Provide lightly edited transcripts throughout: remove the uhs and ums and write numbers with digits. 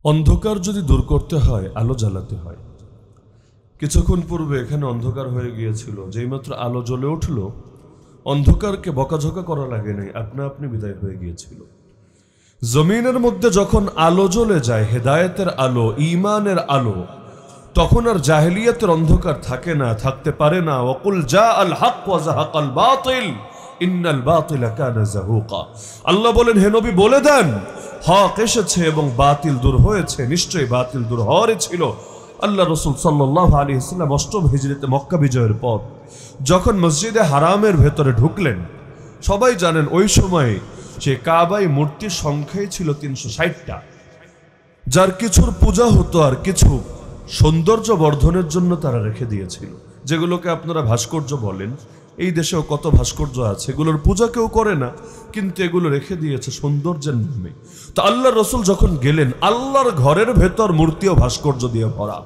অন্ধকার যদি দূর করতে হয় আলো জ্বালাতে হয়। কিছুক্ষণ পূর্বে এখানে অন্ধকার হয়ে গিয়েছিল, যেইমাত্র আলো জ্বলে উঠল অন্ধকারকে বকাঝকা করা লাগে নাই, আপনা আপনি বিদায় হয়ে গিয়েছিল। জমিনের মধ্যে যখন আলো জ্বলে যায়, হেদায়েতের আলো, ঈমানের আলো, তখন আর জাহেলিয়াতের অন্ধকার থাকে না, থাকতে পারে না। ওয়াকুল জা আল হক ওয়া যাহাকাল বাতিল ইন্নাল বাতিলা কানা যাহুকা। আল্লাহ বলেন, হে নবী বলে দেন, হক এসেছে এবং বাতিল দূর হয়েছে। নিশ্চয়ই বাতিল দূর হওয়ারই ছিল। আল্লাহ রাসূল সাল্লাল্লাহু আলাইহি ওয়াসাল্লাম অষ্টম হিজরিতে মক্কা বিজয়ের পর যখন মসজিদে হারামের ভেতরে ঢুকলেন, সবাই জানেন ওই সময় সে কাবায় মূর্তির সংখ্যাই ছিল 360টা, যার কিছুর পূজা হতো আর কিছু সৌন্দর্য বর্ধনের জন্য তারা রেখে দিয়েছিল, যেগুলোকে আপনারা ভাস্কর্য বলেন। এই দেশেও কত ভাস্কর্য আছে, এগুলোর পূজা কেউ করে না, কিন্তু এগুলো রেখে দিয়েছে সৌন্দর্যের নামে। তো আল্লাহ রসুল যখন গেলেন, আল্লাহর ঘরের ভেতর মূর্তি ও ভাস্কর্য দিয়ে ভরা।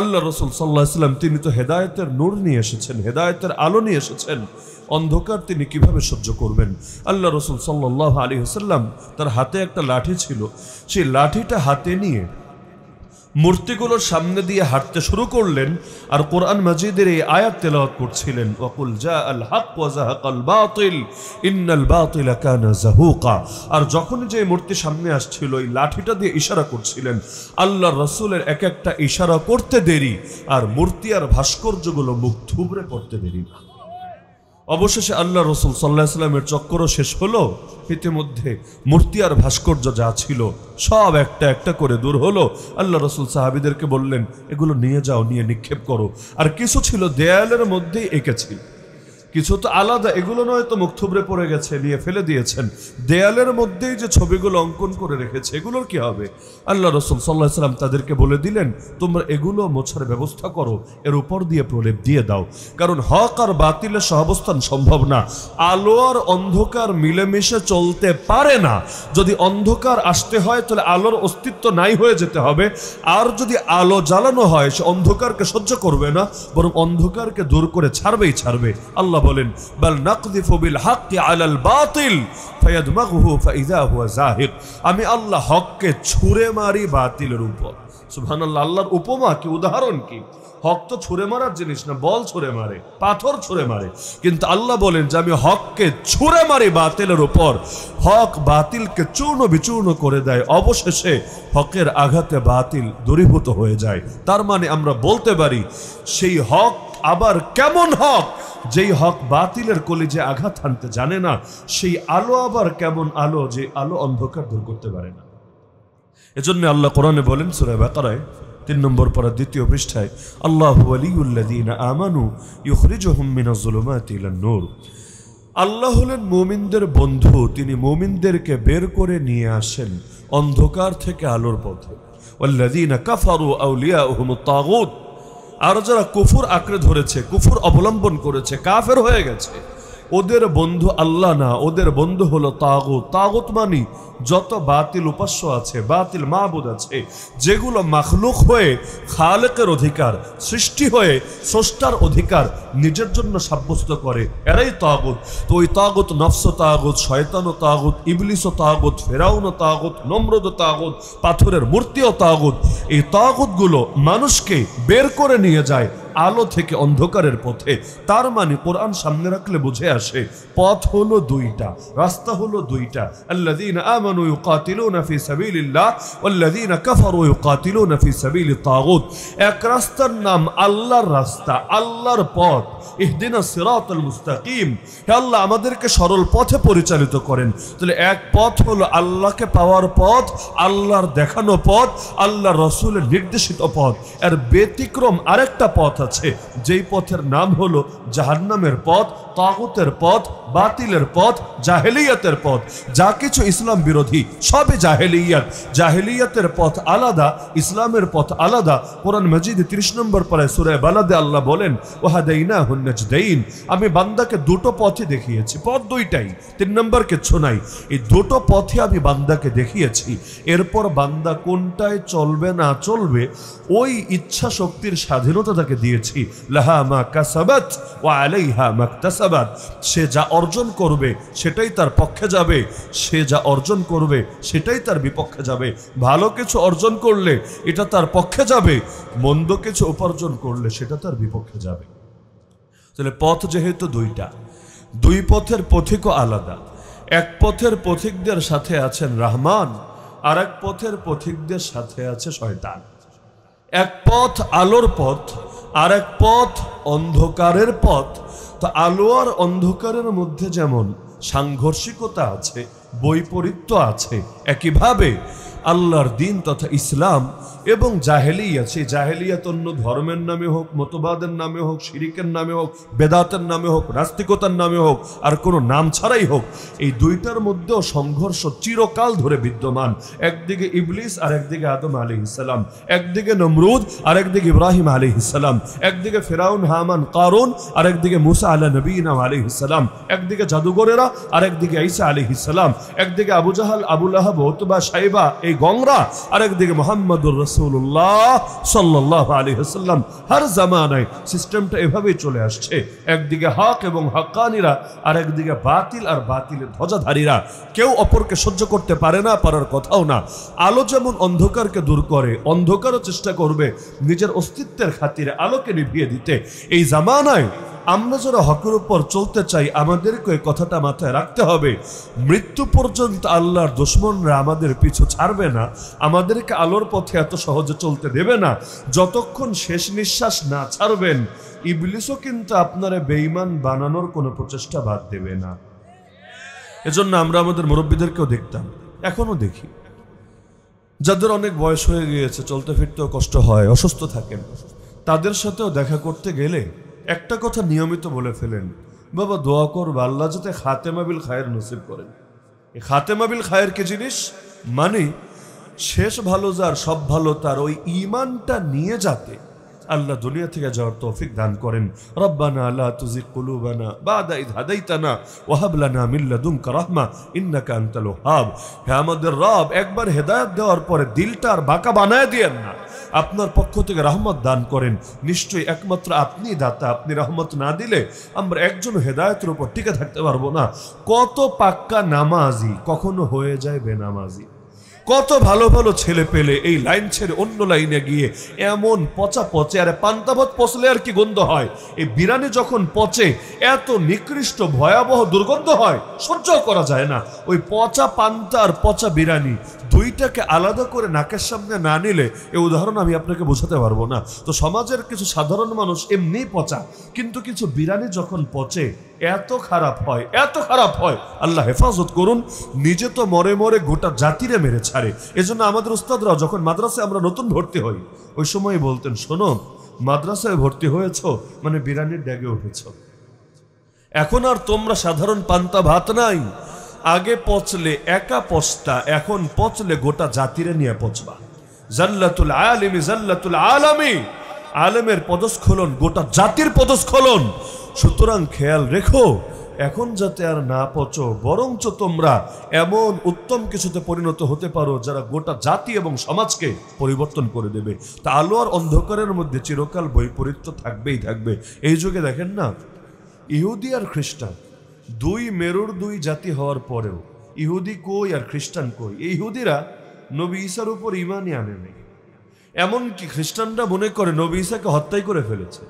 আল্লাহ রসুল সাল্লাল্লাহু আলাইহি ওয়াসাল্লাম তিনি তো হেদায়েতের নূর নিয়ে এসেছেন, হেদায়েতের আলো নিয়ে এসেছেন, অন্ধকার তিনি কিভাবে সহ্য করবেন? আল্লাহ রসুল সাল্লাল্লাহু আলাইহি ওয়াসাল্লাম তার হাতে একটা লাঠি ছিল, সেই লাঠিটা হাতে নিয়ে মূর্তিগুলোর সামনে দিয়ে হাঁটতে শুরু করলেন আর কোরআন মাজিদের এই আয়াত তেলাওয়াত করছিলেন, ওয়াকুল জা আল হক ওয়া যাহাকাল বাতিল ইন্নাল বাতিলা কানা যাহুকা। আর যখন যে মূর্তি সামনে আসছিল, এই লাঠিটা দিয়ে ইশারা করছিলেন। আল্লাহ রাসূলের এক একটা ইশারা করতে দেরি আর মূর্তি আর ভাস্কর্যগুলো মুখ থুবড়ে পড়তে দেরি না। অবশেষে আল্লাহ রসুল সাল্লাল্লাহু আলাইহি ওয়াসাল্লামের চক্করও শেষ হলো। ইতিমধ্যে মূর্তি আর ভাস্কর্য যা ছিল সব একটা একটা করে দূর হলো। আল্লাহ রসুল সাহাবীদেরকে বললেন, এগুলো নিয়ে যাও, নিয়ে নিক্ষেপ করো। আর কিছু ছিল দেয়ালের মধ্যেই এঁকেছিল, কিছু তো আলাদা, এগুলো নয় তো মুখ থুবড়ে পড়ে গেছে, নিয়ে ফেলে দিয়েছেন। দেয়ালের মধ্যেই যে ছবিগুলো অঙ্কন করে রেখেছে, এগুলোর কি হবে? আল্লাহ রসুল সাল্লাল্লাহু আলাইহি ওয়াসাল্লাম তাদেরকে বলে দিলেন, তোমরা এগুলো মোছার ব্যবস্থা করো, এর উপর দিয়ে প্রলেপ দিয়ে দাও, কারণ হক আর বাতিলের সহাবস্থান সম্ভব না। আলো আর অন্ধকার মিলেমিশে চলতে পারে না। যদি অন্ধকার আসতে হয় তাহলে আলোর অস্তিত্ব নাই হয়ে যেতে হবে, আর যদি আলো জ্বালানো হয় সে অন্ধকারকে সহ্য করবে না, বরং অন্ধকারকে দূর করে ছাড়বেই ছাড়বে। আল্লাহ বলেন, বাল নাকযিফু বিল হাক্কি আলাল বাতিল ফায়াদমাগুহু ফাইযা হুয়া যাহিক। আমি আল্লাহ হককে ছুঁড়ে মারি বাতিলের উপর। সুবহানাল্লাহ। আল্লাহর উপমা কি, উদাহরণ কি? হক তো ছুঁড়ে মারার জিনিস না, বল ছুঁড়ে মারে, পাথর ছুঁড়ে মারে, কিন্তু আল্লাহ বলেন যে আমি হককে ছুঁড়ে মারি বাতিলের উপর। হক বাতিলকে চূর্ণ বিচূর্ণ করে দেয়, অবশেষে হকের আঘাতে বাতিল দূরীভূত হয়ে যায়। তার মানে আমরা বলতে পারি, সেই হক আবার কেমন হক, যেই হক বাতিলের কলিজে আঘাত হানতে জানে না, সেই আলো আবার কেমন আলো, যে আলো অন্ধকার দূর করতে পারে না। এজন্য আল্লাহ কোরআনে বলেন সূরা বাকারায় 3 নম্বর পারা 2য় পৃষ্ঠায়, আল্লাহু ওয়ালিয়ুল্লাযীনা আমানু ইউখরিজুহুম মিনাজ যুলুমাতি ইলান নূর। আল্লাহ হলেন মুমিনদের বন্ধু, তিনি মুমিনদেরকে বের করে নিয়ে আসেন অন্ধকার থেকে আলোর পথে। ওয়াল্লাযীনা কাফারু আউলিয়াউহুমুত তাগুত। আর যারা কুফর আঁকড়ে ধরেছে, কুফর অবলম্বন করেছে, কাফের হয়ে গেছে, ওদের বন্ধু আল্লাহ না, ওদের বন্ধু হলো তাগুত। তাগুত মানে যত বাতিল উপাস্য আছে, বাতিল মাবুদ আছে, যেগুলো মাখলুক হয়ে খালেকের অধিকার, সৃষ্টি হয়ে স্রষ্টার অধিকার নিজের জন্য সাব্যস্ত করে, এরাই তাগুত। তো ওই তাগুত নফস তাগুত, শয়তান ও তাগুত, ইবলিস ও তাগুত, ফেরাউন ও তাগুত, নমরুদ ও তাগুত, পাথরের মূর্তি ও তাগুত। এই তাগুতগুলো মানুষকে বের করে নিয়ে যায় আলো থেকে অন্ধকারের পথে। তার মানে কোরআন সামনে রাখলে বুঝে আসে, পথ হলো দুইটা, রাস্তা হলো দুইটা। আল্লাযীনা আমানু ইউকাতিলুনা ফি সাবিলিল্লাহ ওয়াল্লাযীনা কাফারু ইউকাতিলুনা ফি সাবিলিত তাগুত। এক রাস্তার নাম আল্লাহর রাস্তা, আল্লাহর পথ। ইহদিনাস সিরাতাল মুস্তাকিম। হে আল্লাহ, আমাদেরকে সরল পথে পরিচালিত করেন। তাহলে এক পথ হলো আল্লাহকে পাওয়ার পথ, আল্লাহর দেখানো পথ, আল্লাহর রাসূলের নির্দেশিত পথ। এর ব্যতিক্রম আরেকটা পথ আছে, যেই পথের নাম হলো জাহান্নামের পথ, তাগুতের পথ, বাতিলের পথ, জাহেলিয়াতের পথ। যা কিছু ইসলাম বিরোধী সবই জাহেলিয়াত। জাহেলিয়াতের পথ আলাদা, ইসলামের পথ আলাদা। কোরআন মাজিদ 30 নম্বর পারায় সূরা বালাদে আল্লাহ বলেন, ওয়াহাদাইনাহুন নাজদাইন। আমি বান্দাকে দুটো পথই দেখিয়েছি, পথ দুইটাই, 3 নম্বর কিচ্ছু নাই। এই দুটো পথে আমি বান্দাকে দেখিয়েছি। এরপর বান্দা কোনটায় চলবে না চলবে, ওই ইচ্ছা শক্তির স্বাধীনতা তাকে দিয়ে দিয়েছি, লাহা মা কাসাবাত ওয়া আলাইহা মাকতাসাবাত। সে যা অর্জন করবে সেটাই তার পক্ষে যাবে, সে যা অর্জন করবে সেটাই তার বিপক্ষে যাবে। ভালো কিছু অর্জন করলে এটা তার পক্ষে যাবে, মন্দ কিছু উপার্জন করলে সেটা তার বিপক্ষে যাবে। তাহলে পথ যেহেতু দুইটা, দুই পথের পথিকও আলাদা। এক পথের পথিকদের সাথে আছেন রহমান, আর এক পথের পথিকদের সাথে আছে শয়তান। এক পথ আলোর পথ, আর এক পথ অন্ধকারের পথ। তো আলো আর অন্ধকারের মধ্যে যেমন সাংঘর্ষিকতা আছে, বৈপরীত্য আছে, একইভাবে আল্লাহর দিন তথা ইসলাম এবং জাহেলিয়া, সেই জাহেলিয়াত অন্য ধর্মের নামে হোক, মতবাদের নামে হোক, শিরিকের নামে হোক, বেদাতের নামে হোক, নাস্তিকতার নামে হোক, আর কোনো নাম ছাড়াই হোক, এই দুইটার মধ্যেও সংঘর্ষ চিরকাল ধরে বিদ্যমান। একদিকে ইবলিস আর একদিকে আদম আলাইহিস সালাম, একদিকে নমরুদ আর একদিকে ইব্রাহিম আলাইহিস সালাম, একদিকে ফিরাউন হামান কারুন আর একদিকে মুসা আলা নবীনা আলাইহিস সালাম, একদিকে জাদুঘরেরা আর একদিকে ঈসা আলাইহিস সালাম, একদিকে আবু জাহাল, আবু লাহাব, উতবা, শাইবা, এই গংরা, আর একদিকে মুহাম্মদুর রাসূলুল্লাহ সাল্লাল্লাহু আলাইহি ওয়াসাল্লাম। হর জামানায় সিস্টেমটা এভাবেই চলে আসছে। একদিকে হক এবং হক্কানীরা, আর একদিকে বাতিল আর বাতিলের ধ্বজাধারীরা। কেউ অপরকে সহ্য করতে পারে না, পারার কথাও না। আলো যেমন অন্ধকারকে দূর করে, অন্ধকারও চেষ্টা করবে নিজের অস্তিত্বের খাতিরে আলোকে নিভিয়ে দিতে। এই জামানায় আমরা যারা হকের উপর চলতে চাই, আমাদেরকে এই কথাটা মাথায় রাখতে হবে, মৃত্যু পর্যন্ত আল্লাহর দুশমনরা আমাদের পিছু ছাড়বে না, আমাদেরকে আলোর পথে এত সহজে চলতে দেবে না। যতক্ষণ শেষ নিঃশ্বাস না ছাড়বেন, ইবলিসও কিন্তু আপনারা বেঈমান বানানোর কোনো প্রচেষ্টা বাদ দেবে না। এজন্য আমরা আমাদের মুরব্বীদেরকেও দেখতাম, এখনো দেখি, যাদের অনেক বয়স হয়ে গিয়েছে, চলতে ফিরতেও কষ্ট হয়, অসুস্থ থাকেন, তাদের সাথেও দেখা করতে গেলে একটা কথা নিয়মিত বলে ফেলেন, বাবা দোয়া করবা আল্লাহ যাতে খাতেমা বিল খায়ের নসিব করেন। এই খাতেমা বিল খায়ের কি জিনিস? মানে শেষ ভালো যার, সব ভালো তার, ওই ঈমানটা নিয়ে যাতে আল্লাহ দুনিয়া থেকে যাওয়ার তৌফিক দান করেন। রব্বানা লা তুযিগ কুলুবানা বাদা ইয হাদাইতানা ওয়া হাব লানা মিন লাদুনকা রাহমা ইন্নাকা আনতাল ওয়াহ্হাব। হে আমাদের রব, একবার হেদায়েত দেওয়ার পরে দিলটা আর বাঁকা বানায় দিয়েন না, আপনার পক্ষ থেকে রহমত দান করেন। নিশ্চয়ই একমাত্র আপনি দাতা, আপনি রহমত না দিলে আমরা একজন হেদায়েতের উপর টিকে থাকতে পারবো না। কত পাক্কা নামাজি কখনো হয়ে যায় বেনামাজি, কত ভালো ভালো ছেলে পেলে এই লাইন ছেড়ে অন্য লাইনে গিয়ে এমন পচা পচে। আরে পান্তা ভাত পচলে আর কি গন্ধ হয়, এই বিরানি যখন পচে এত নিকৃষ্ট ভয়াবহ দুর্গন্ধ হয়, সহ্য করা যায় না। ওই পচা পান্তা আর পচা বিরানি দুইটাকে আলাদা করে নাকের সামনে না নিলে এই উদাহরণ আমি আপনাকে বোঝাতে পারবো না। তো সমাজের কিছু সাধারণ মানুষ এমনি পচা, কিন্তু কিছু বিরানি যখন পচে এত খারাপ হয়, এত খারাপ হয়, আল্লাহ হেফাজত করুন। নিজে তো মরে মরে গোটা জাতিরে মেরে ছাড়ে। এজন্য আমাদের উস্তাদরা যখন মাদ্রাসায় আমরা নতুন ভর্তি হই, ওই সময় বলতেন, শোনো মাদ্রাসায় ভর্তি হয়েছ মানে বিরানির ড্যাগে উঠেছ। এখন আর তোমরা সাধারণ পান্তা ভাত নাই, আগে পচলে একা পচতা, এখন পচলে গোটা জাতিরে নিয়ে পচবা। জাল্লাতুল আলিমি জাল্লাতুল আলামি, আলেমের পদস্খলন গোটা জাতির পদস্খলন। সুতরাং খেয়াল রেখো, এখন যাতে আর না পচো, বরঞ্চ তোমরা এমন উত্তম কিছুতে পরিণত হতে পারো যারা গোটা জাতি এবং সমাজকে পরিবর্তন করে দেবে। তা আলো আর অন্ধকারের মধ্যে চিরকাল বৈপরীত্য থাকবেই থাকবে। এই যুগে দেখেন না, ইহুদি আর খ্রিস্টান দুই মেরুর দুই জাতি হওয়ার পরেও ইহুদি কই আর খ্রিস্টান কই? এই ইহুদিরা নবী ঈসার উপর ঈমানই আনে নেই। এমনকি খ্রিস্টানরা মনে করে নবী ঈসাকে হত্যাই করে ফেলেছে,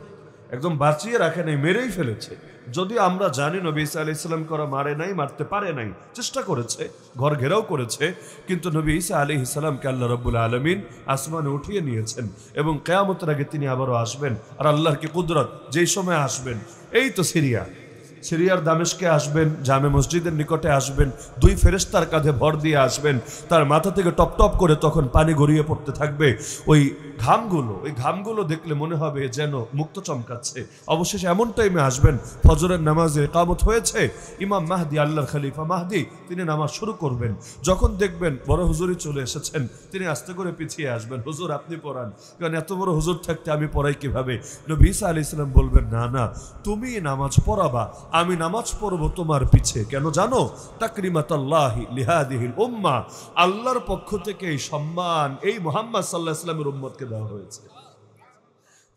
একদম বাঁচিয়ে রাখে নাই, মেরেই ফেলেছে। যদি আমরা জানি নবী ঈসা আলাইহিস সালাম করা মারে নাই, মারতে পারে নাই, চেষ্টা করেছে, ঘর ঘেরাও করেছে, কিন্তু নবী ঈসা আলাইহিস সালামকে আল্লাহ রাব্বুল আলামিন আসমানে উঠিয়ে নিয়েছেন এবং কিয়ামতের আগে তিনি আবারও আসবেন। আর আল্লাহর কি কুদরত, যেই সময় আসবেন, এই তো সিরিয়ার দামেস্কে আসবেন, জামে মসজিদের নিকটে আসবেন, দুই ফেরেশতার কাঁধে ভর দিয়ে আসবেন, তার মাথা থেকে টপ টপ করে তখন পানি গড়িয়ে পড়তে থাকবে। ওই ঘামগুলো দেখলে মনে হবে যেন মুক্ত চমকাচ্ছে। অবশেষে এমন টাইমে আসবেন, ফজরের নামাজে ইকামত হয়েছে, ইমাম মাহদি আল্লাহর খলিফা মাহদি তিনি নামাজ শুরু করবেন। যখন দেখবেন বড় হুজুরই চলে এসেছেন, তিনি আস্তে করে পিছিয়ে আসবেন, হুজুর আপনি পড়ান, কারণ এত বড় হুজুর থাকতে আমি পড়াই কিভাবে? নবী ঈসা আলাইহিস সালাম বলবেন, না না, তুমি নামাজ পড়াবা, আমি নামাজ পড়বো তোমার পিছে। কেন জানো? তাকরিমাতাল্লাহি লিহাদিহিল উম্মাহ, আল্লাহর পক্ষ থেকে এই সম্মান এই মুহাম্মদ সাল্লাল্লাহু আলাইহি ওয়াসাল্লামের উম্মতকে দেওয়া হয়েছে।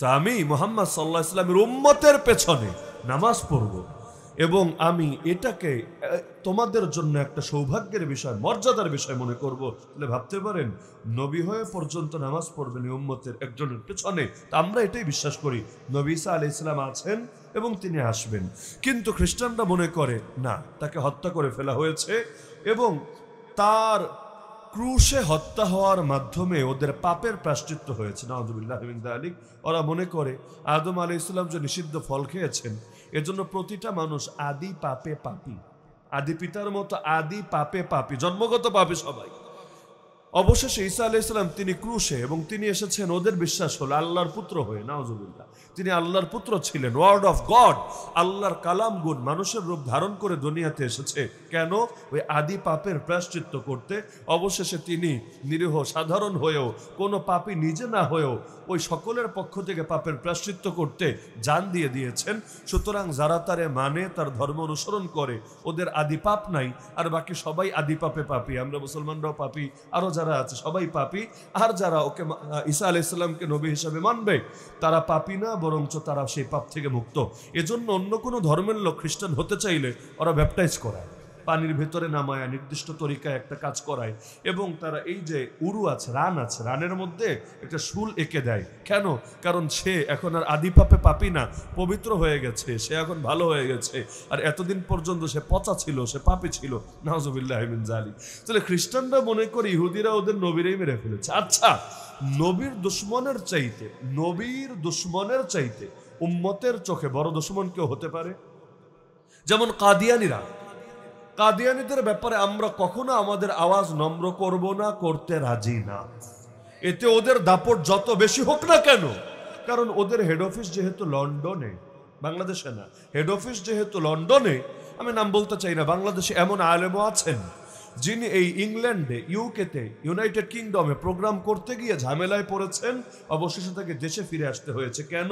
তা আমি মুহাম্মদ সাল্লাল্লাহু আলাইহি ওয়াসাল্লামের উম্মতের পেছনে নামাজ পড়ব এবং আমি এটাকে তোমাদের জন্য একটা সৌভাগ্যের বিষয়, মর্যাদার বিষয় মনে করব। তাহলে ভাবতে পারেন নবী হয়ে পর্যন্ত নামাজ পড়বেন উম্মতের একজনের পেছনে। তা আমরা এটাই বিশ্বাস করি, নবী ঈসা আলাইহিস সালাম আছেন এবং তিনি আসবেন। কিন্তু খ্রিস্টানরা মনে করে না, তাকে হত্যা করে ফেলা হয়েছে এবং তার ক্রুশে হত্যা হওয়ার মাধ্যমে ওদের পাপের প্রায়শ্চিত্ত হয়েছে। নাউযুবিল্লাহি মিন যালিক। ওরা মনে করে আদম আলাইহিস সালাম যে নিষিদ্ধ ফল খেয়েছেন, এজন্য প্রতিটা মানুষ আদি পাপে পাপী, আদি পিতার মতো আদি পাপে পাপী, জন্মগত পাপী সবাই। অবশেষে ঈসা আলাইহিস সালাম তিনি ক্রুশে, এবং তিনি এসেছেন ওদের বিশ্বাস হলো আল্লাহর পুত্র হয়ে। নাউযুবিল্লাহ, তিনি আল্লাহর পুত্র ছিলেন, ওয়ার্ড অফ গড, আল্লাহর কালাম গুণ মানুষের রূপ ধারণ করে দুনিয়াতে এসেছে। কেন? ওই আদি পাপের প্রায়শ্চিত্ত করতে। অবশেষে তিনি নিরীহ সাধারণ হয়েও, কোনো পাপী নিজে না হয়েও, ওই সকলের পক্ষ থেকে পাপের প্রায়শ্চিত্ত করতে জান দিয়ে দিয়েছেন। সুতরাং যারা তারে মানে, তার ধর্ম অনুসরণ করে, ওদের আদি পাপ নাই, আর বাকি সবাই আদি পাপে পাপী। আমরা মুসলমানরাও পাপী, আরো যারা আছে সবাই পাপী। আর যারা ওকে ঈসা আলাইহিস সালামকে নবী হিসেবে মানবে, তারা পাপী না, বরঞ্চ তারা সেই পাপ থেকে মুক্ত। এজন্য অন্য কোনো ধর্মের লোক খ্রিস্টান হতে চাইলে ওরা ব্যাপটাইজ করায়, পানির ভেতরে নামায় নির্দিষ্ট তরিকায় একটা কাজ করায়, এবং তারা এই যে উরু আছে, রান আছে, রানের মধ্যে একটা শুল এঁকে দেয়। কেন? কারণ সে এখন আর আদি পাপে পাপী না, পবিত্র হয়ে গেছে, সে এখন ভালো হয়ে গেছে। আর এতদিন পর্যন্ত সে পচা ছিল, সে পাপী ছিল। নাউযুবিল্লাহি মিন যালিক। তাহলে খ্রিস্টানরা মনে করে ইহুদিরা ওদের নবীরাই মেরে ফেলেছে। আচ্ছা, নবীর দুশ্মনের চাইতে উম্মতের চোখে বড় দুশ্মন কেউ হতে পারে? যেমন কাদিয়ানীদের ব্যাপারে আমরা কখনো আমাদের আওয়াজ নম্র করব না, করতে রাজি না। এতে ওদের দাপট যত বেশি হোক না কেন, কারণ ওদের হেড অফিস যেহেতু লন্ডনে, বাংলাদেশে না, হেড অফিস যেহেতু লন্ডনে, আমি নাম বলতে চাই না, বাংলাদেশে এমন আলেমও আছেন যিনি এই ইংল্যান্ডে, ইউকেতে, ইউনাইটেড কিংডমে প্রোগ্রাম করতে গিয়ে ঝামেলায় পড়েছেন, অবশেষে তাকে দেশে ফিরে আসতে হয়েছে। কেন?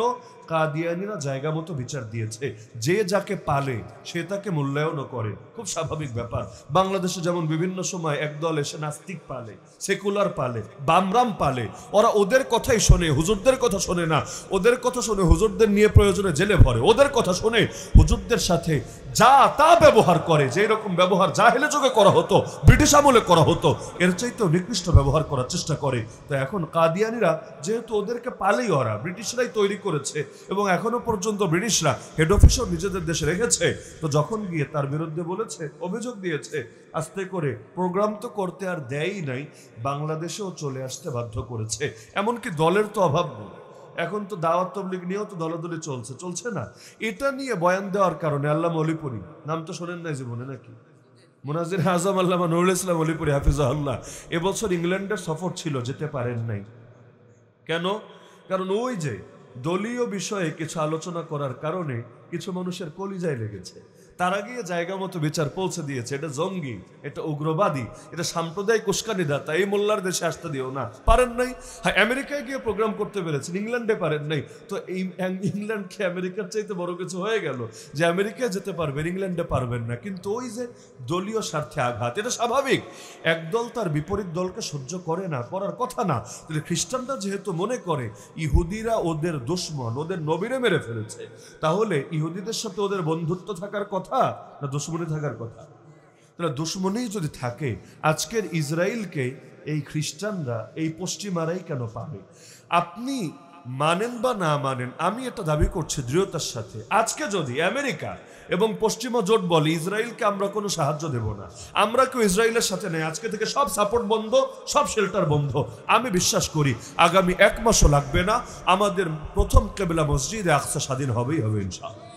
কাদিয়ানীরা জায়গা মতো বিচার দিয়েছে, যে যাকে পালে সে তাকে মূল্যায়নও করে। খুব স্বাভাবিক ব্যাপার। বাংলাদেশে যেমন বিভিন্ন সময় একদল এসে নাস্তিক পালে, সেকুলার পালে, বামরাম পালে, ওরা ওদের কথাই শোনে, হুজুরদের কথা শোনে না। ওদের কথা শুনে হুজুরদের নিয়ে প্রয়োজনে জেলে ভরে, ওদের কথা শুনে হুজুরদের সাথে যা তা ব্যবহার করে, যে রকম ব্যবহার জাহেলে যুগে করা হতো, ব্রিটিশ আমলে করা হতো, এর চাইতেও নিকৃষ্ট ব্যবহার করার চেষ্টা করে। তো এখন কাদিয়ানীরা যেহেতু ওদেরকে পালেই, ওরা ব্রিটিশরাই তৈরি করেছে, এবং এখনো পর্যন্ত ব্রিটিশরা হেড অফিসও নিজেদের দেশে রেখেছে, তো যখন গিয়ে তার বিরুদ্ধে বলেছে, অভিযোগ দিয়েছে, আস্তে করে প্রোগ্রাম তো করতে আর দেয়ই নাই, বাংলাদেশেও চলে আসতে বাধ্য করেছে। এমনকি দলের তো অভাব নেই, এখন তো দাওয়াত তাবলীগ নিয়েও তো দলাদলি চলছে না। এটা নিয়ে বয়ান দেওয়ার কারণে আল্লামা অলিপুরি, নাম তো শোনেন নাই জীবনে নাকি, মুনাজির আজম আল্লামা নুরুল ইসলাম অলিপুরি হাফিজাহুল্লাহ, এবছর ইংল্যান্ডের সফর ছিল, যেতে পারেন নাই। কেন? কারণ ওই যে দলীয় বিষয়ে কিছু আলোচনা করার কারণে কিছু মানুষের কলিজায় লেগেছে, তারা গিয়ে জায়গা মতো বিচার পৌঁছে দিয়েছে, এটা জঙ্গি, এটা উগ্রবাদী, এটা সাম্প্রদায়িক উস্কানিদাতা, এই মোল্লার দেশে আসতে দিও না। পারেন নাই। হ্যাঁ, আমেরিকায় গিয়ে প্রোগ্রাম করতে পেরেছেন, ইংল্যান্ডে পারেন নাই। তো এই ইংল্যান্ডকে আমেরিকার চাইতে বড় কিছু হয়ে গেল যে আমেরিকায় যেতে পারবেন, ইংল্যান্ডে পারবেন না। কিন্তু ওই যে দলীয় স্বার্থে আঘাত, এটা স্বাভাবিক। একদল তার বিপরীত দলকে সহ্য করে না, করার কথা না। তাহলে খ্রিস্টানরা যেহেতু মনে করে ইহুদিরা ওদের দুশমন, ওদের নবীরে মেরে ফেলেছে, তাহলে ইহুদিদের সাথে ওদের বন্ধুত্ব থাকার কথা না দুশমনী থাকার কথা? তাহলে দুশমনী যদি থাকে, আজকের ইসরায়েলকে এই খ্রিস্টানরা, এই পশ্চিমারাই কেন পাবে? আপনি মানেন বা না মানেন, আমি এটা দাবি করছি দৃঢ়তার সাথে, আজকে যদি আমেরিকা এবং পশ্চিমা জোট বলে ইসরায়েলকে আমরা কোনো সাহায্য দেব না, আমরা কেউ ইসরায়েলের সাথে নেই, আজকে থেকে সব সাপোর্ট বন্ধ, সব শেল্টার বন্ধ, আমি বিশ্বাস করি আগামী 1 মাসও লাগবে না, আমাদের প্রথম কেবলা মসজিদে আকসা স্বাধীন হবেই হবে ইনশাআল্লাহ।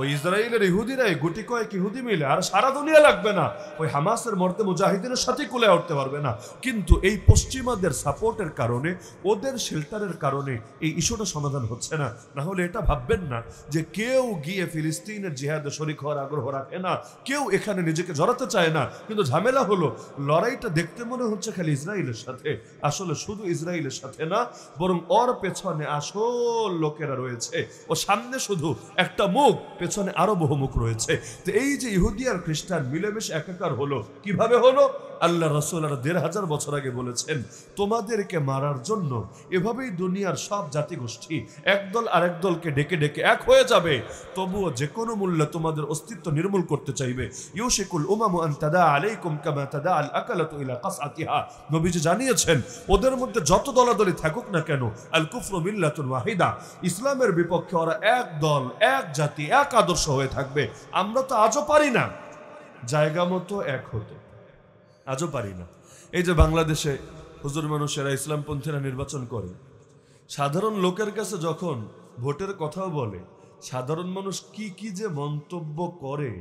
ওই ইসরায়েলের ইহুদিরা গুটি কয়েক ইহুদি মিলে আর সারা দুনিয়া লাগবে না, ওই হামাসের মর্দে মুজাহিদিনের সাথে কুলে উঠতে পারবে না। কিন্তু এই পশ্চিমাদের সাপোর্টের কারণে, ওদের শেল্টারের কারণে এই ইস্যুটা সমাধান হচ্ছে না। না হলে এটা ভাববেন না যে কেউ গিয়ে ফিলিস্তিনের জিহাদে শরিক হওয়ার আগ্রহ রাখে না, কেউ এখানে নিজেকে জড়াতে চায় না। কিন্তু ঝামেলা হলো, লড়াইটা দেখতে মনে হচ্ছে খালি ইসরায়েলের সাথে, আসলে শুধু ইসরায়েলের সাথে না, বরং ওর পেছনে আসল লোকেরা রয়েছে। ও সামনে শুধু একটা মুখ, পেছনে আরো বহু মুখ রয়েছে। তো এই যে ইহুদি আর খ্রিস্টান মিলেমিশে একাকার হলো, কিভাবে হলো? আল্লাহ রাসূল আর ১৫০০ বছর আগে বলেছেন, তোমাদেরকে মারার জন্য এভাবেই দুনিয়ার সব জাতিগোষ্ঠী একদল আরেক দলকে ডেকে ডেকে এক হয়ে যাবে, তবুও যে কোনো মূল্যে তোমাদের অস্তিত্ব নির্মূল করতে চাইবে। ইউশিকুল উমামু আন তাদা আলাইকুম কামা তাদা আল আকালাতু ইলা কাসআতিহা। নবীজি জানিয়েছেন, ওদের মধ্যে যত দলাদলি থাকুক না কেন, আল কুফরু মিল্লাতুন ওয়াহিদা, ইসলামের বিপক্ষে ওরা এক দল, এক জাতি, এক আদর্শ হয়ে থাকবে। আমরা তো আজও পারি না জায়গা মতো এক হতে, আজও পারি না। এই যে বাংলাদেশে হুজুর মানুষেরা, ইসলামপন্থীরা নির্বাচন করে, সাধারণ লোকের কাছে যখন ভোটের কথাও বলে, সাধারণ মানুষ কি কি যে মন্তব্য করে,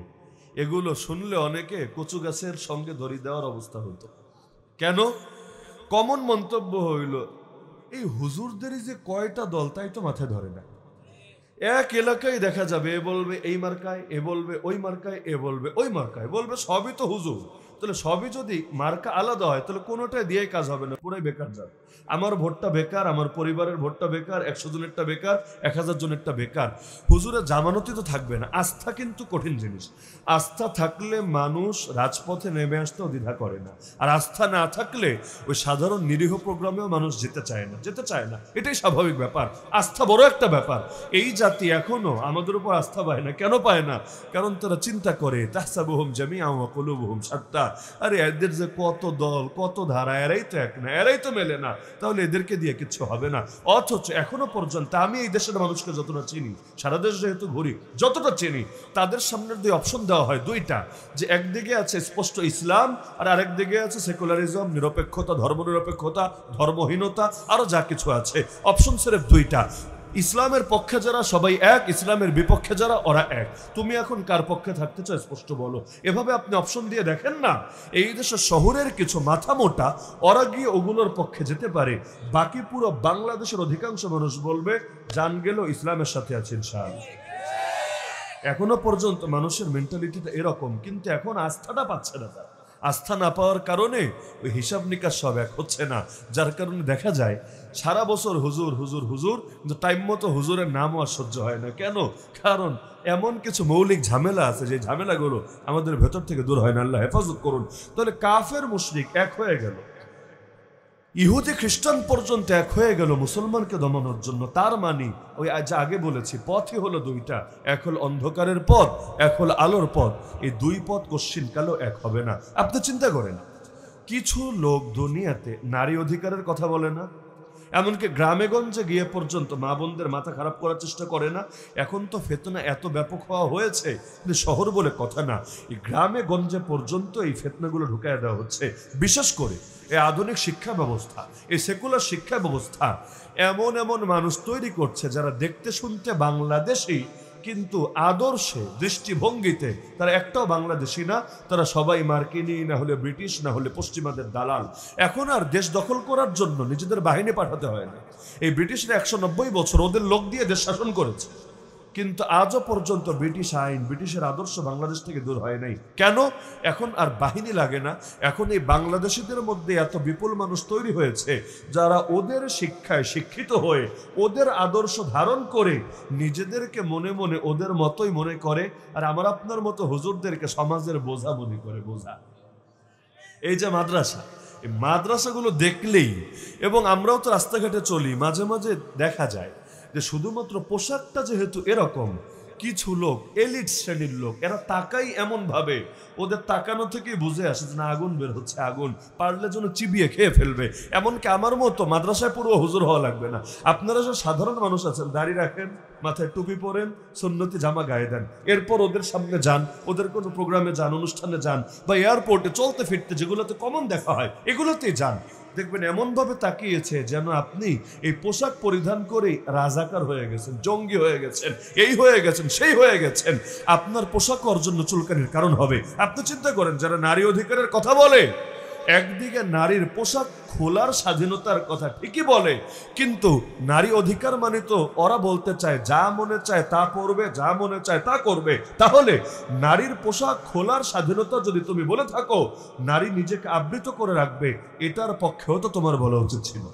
এগুলো শুনলে অনেকে কচু গাছের সঙ্গে দড়ি দেওয়ার অবস্থা হতো। কেন? কমন মন্তব্য হইল, এই হুজুরদেরই যে কয়টা দল তাই তো মাথায় ধরে না। এক এলাকায় দেখা যাবে এ বলবে এই মার্কায়, এ বলবে ওই মার্কায়, এ বলবে ওই মার্কায়, বলবে সবই তো হুজুর। তাহলে সবই যদি মার্কা আলাদা হয়, তাহলে কোনোটাই দিয়ে কাজ হবে না, পুরাই বেকার যাবে। আমার ভোটটা বেকার, আমার পরিবারের ভোটটা বেকার, ১০০ জনেরটা বেকার, ১০০০ জনেরটা বেকার। হুজুরের জামানতি তো থাকবে না। আস্থা কিন্তু কঠিন জিনিস। আস্থা থাকলে মানুষ রাজপথে নেমে আসতেও দ্বিধা করে না, আর আস্থা না থাকলে ওই সাধারণ নিরীহ প্রোগ্রামেও মানুষ যেতে চায় না। এটাই স্বাভাবিক ব্যাপার। আস্থা বড় একটা ব্যাপার। এই জাতি এখনো আমাদের উপর আস্থা পায় না। কেন পায় না? কারণ তারা চিন্তা করে, তাহসাবুহুম জামিআন ওয়া কুলুবুহুম শাত্তা, আরে এদের যে কত দল, কত ধারা, এরাই তো এক না, এরাই তো মেলে না, তাহলে এদেরকে দিয়ে কিচ্ছু হবে না। অথচ এখনো পর্যন্ত আমি এই দেশের মানুষকে যতটা চিনি, সারা দেশ যেহেতু ঘুরি, যতটা চিনি, তাদের সামনের দুই অপশন দেওয়া হয়, দুইটা, যে একদিকে আছে স্পষ্ট ইসলাম, আর আরেক দিকে আছে সেকুলারিজম, নিরপেক্ষতা, ধর্মনিরপেক্ষতা, ধর্মহীনতা, আরো যা কিছু আছে। অপশন সিরেফ দুইটা। ইসলামের পক্ষে যারা সবাই এক, ইসলামের বিপক্ষে যারা ওরা এক। তুমি এখন কার পক্ষে থাকতে চাও স্পষ্ট বলো। এভাবে আপনি অপশন দিয়ে দেখেন না, এই দেশের শহরের কিছু মাথা মোটা ওরা গিয়ে ওগুলোর পক্ষে যেতে পারে, বাকি পুরো বাংলাদেশের অধিকাংশ মানুষ বলবে জান গেল ইসলামের সাথে আছে ইনশাআল্লাহ। এখনো পর্যন্ত মানুষের মেন্টালিটিটা এরকম, কিন্তু এখন আস্থাটা পাচ্ছে না। তারা আস্থা না পাওয়ার কারণে ওই হিসাব নিকাশ সব এক হচ্ছে না, যার কারণে দেখা যায় সারা বছর হুজুর হুজুর হুজুর, কিন্তু টাইম মতো হুজুরের নামও আর সহ্য হয় না। কেন? কারণ এমন কিছু মৌলিক ঝামেলা আছে, যে ঝামেলাগুলো আমাদের ভেতর থেকে দূর হয় না। আল্লাহ হেফাজত করুন। তাহলে কাফের মুশরিক এক হয়ে গেল, ইহুদি খ্রিস্টান পর্যন্ত এক হয়ে গেল মুসলমানকে দমানোর জন্য। তার মানে ওই যা আগে বলেছি, পথই হলো দুইটা, এক হল অন্ধকারের পথ, এক হল আলোর পথ। এই দুই পথ কশ্চিনকালেও এক হবে না। আপনি চিন্তা করেন, কিছু লোক দুনিয়াতে নারী অধিকারের কথা বলে না, এমনকি গ্রামে গঞ্জে গিয়ে পর্যন্ত মা বোনদের মাথা খারাপ করার চেষ্টা করে না। এখন তো ফেতনা এত ব্যাপক হওয়া হয়েছে, কিন্তু শহর বলে কথা না, এই গ্রামে গঞ্জে পর্যন্ত এই ফেতনাগুলো ঢুকায় দেওয়া হচ্ছে। বিশেষ করে এই আধুনিক শিক্ষা ব্যবস্থা, এই সেকুলার শিক্ষা ব্যবস্থা এমন এমন মানুষ তৈরি করছে যারা দেখতে শুনতে বাংলাদেশী, কিন্তু আদর্শে, দৃষ্টিভঙ্গিতে তারা একটাও বাংলাদেশি না। তারা সবাই মার্কিনী, না হলে ব্রিটিশ, না হলে পশ্চিমাদের দালাল। এখন আর দেশ দখল করার জন্য নিজেদের বাহিনী পাঠাতে হয় না। এই ব্রিটিশরা ১৯০ বছর ওদের লোক দিয়ে দেশ শাসন করেছে, কিন্তু আজও পর্যন্ত ব্রিটিশ আইন, ব্রিটিশের আদর্শ বাংলাদেশ থেকে দূর হয় নাই। কেন? এখন আর বাহিনী লাগে না। এখন এই বাংলাদেশিদের মধ্যে এত বিপুল মানুষ তৈরি হয়েছে যারা ওদের শিক্ষায় শিক্ষিত হয়ে, ওদের আদর্শ ধারণ করে নিজেদেরকে মনে মনে ওদের মতোই মনে করে, আর আমার আপনার মতো হুজুরদেরকে সমাজের বোঝা মনে করে। বোঝা। এই যে মাদ্রাসা, এই মাদ্রাসাগুলো দেখলেই, এবং আমরাও তো রাস্তাঘাটে চলি, মাঝে মাঝে দেখা যায় যে শুধুমাত্র পোশাকটা যেহেতু এরকম, কিছু লোক, এলিট শ্রেণীর লোক, এরা তাকাই এমন ভাবে, ওদের তাকানো থেকেই বুঝে আসে যে না, আগুন বের হচ্ছে, আগুন পারলে যেন চিবিয়ে খেয়ে ফেলবে। এমনকি আমার মতো মাদ্রাসায় পুরো হুজুর হওয়া লাগবে না, আপনারা যে সাধারণ মানুষ আছেন, দাড়ি রাখেন, মাথায় টুপি পরেন, সুন্নতি জামা গায়ে দেন, এরপর ওদের সামনে যান, ওদের কোনো প্রোগ্রামে যান, অনুষ্ঠানে যান, বা এয়ারপোর্টে চলতে ফিরতে যেগুলোতে কমন দেখা হয় এগুলোতেই যান, দেখবেন এমন ভাবে তাকিয়েছে যেন আপনি এই পোশাক পরিধান করে রাজাকার হয়ে গেছেন, জঙ্গি হয়ে গেছেন, এই হয়ে গেছেন, সেই হয়ে গেছেন। আপনার পোশাক ওর জন্য চুলকানির কারণ হবে। আপনি চিন্তা করেন, যারা নারী অধিকারের কথা বলে, একদিকে নারীর পোশাক খোলার স্বাধীনতার কথা ঠিকই বলে, কিন্তু নারী অধিকার মানে তো ওরা বলতে চায় যা মনে চায় তা পরবে, যা মনে চায় তা করবে। তাহলে নারীর পোশাক খোলার স্বাধীনতা যদি তুমি বলে থাকো, নারী নিজেকে আবৃত করে রাখবে, এটার পক্ষেও তো তোমার বলা উচিত ছিল।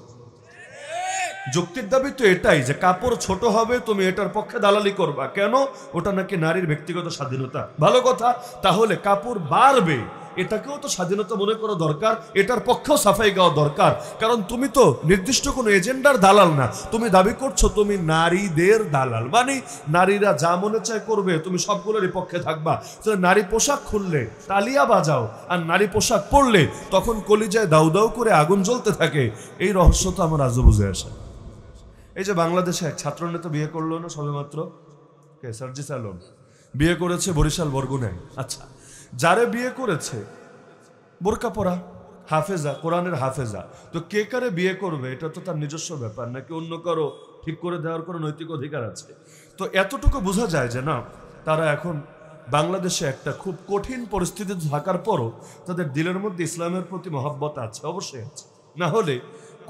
যুক্তির দাবি তো এটাই যে কাপড় ছোট হবে, তুমি এটার পক্ষে দালালি করবা। কেন? ওটা নাকি নারীর ব্যক্তিগত স্বাধীনতা। ভালো কথা, তাহলে কাপড় বাড়বে, এটাকেও তো স্বাধীনতা মনে করা দরকার, এটার পক্ষেও সাফাই গাওয়া দরকার। কারণ তুমি তো নির্দিষ্ট কোনো এজেন্ডার দালাল না, তুমি দাবি করছো তুমি নারীদের দালাল, মানে নারীরা যা মনে চায় করবে, তুমি সবগুলোরই পক্ষে থাকবা। নারী পোশাক খুললে তালিয়া বাজাও, আর নারী পোশাক পরলে তখন কলিজায় দাউ দাউ করে আগুন জ্বলতে থাকে। এই রহস্য তো আমার আজও বুঝে আসে। এই যে বাংলাদেশে এক ছাত্রনেতা বিয়ে করলো না সবেমাত্র, কে? সার্জিস আলম বিয়ে করেছে বরিশাল বরগুনায়। আচ্ছা, যারে বিয়ে করেছে বোরকা পরা, হাফেজা, কোরআনের হাফেজা, তো কে কারে বিয়ে করবে এটা তো তার নিজস্ব ব্যাপার, নাকি অন্য কারো ঠিক করে দেওয়ার কোনো নৈতিক অধিকার আছে? তো এতটুকু বোঝা যায় যে না, তারা এখন বাংলাদেশে একটা খুব কঠিন পরিস্থিতি থাকার পরও তাদের দিলের মধ্যে ইসলামের প্রতি মহব্বত আছে, অবশ্যই আছে। না হলে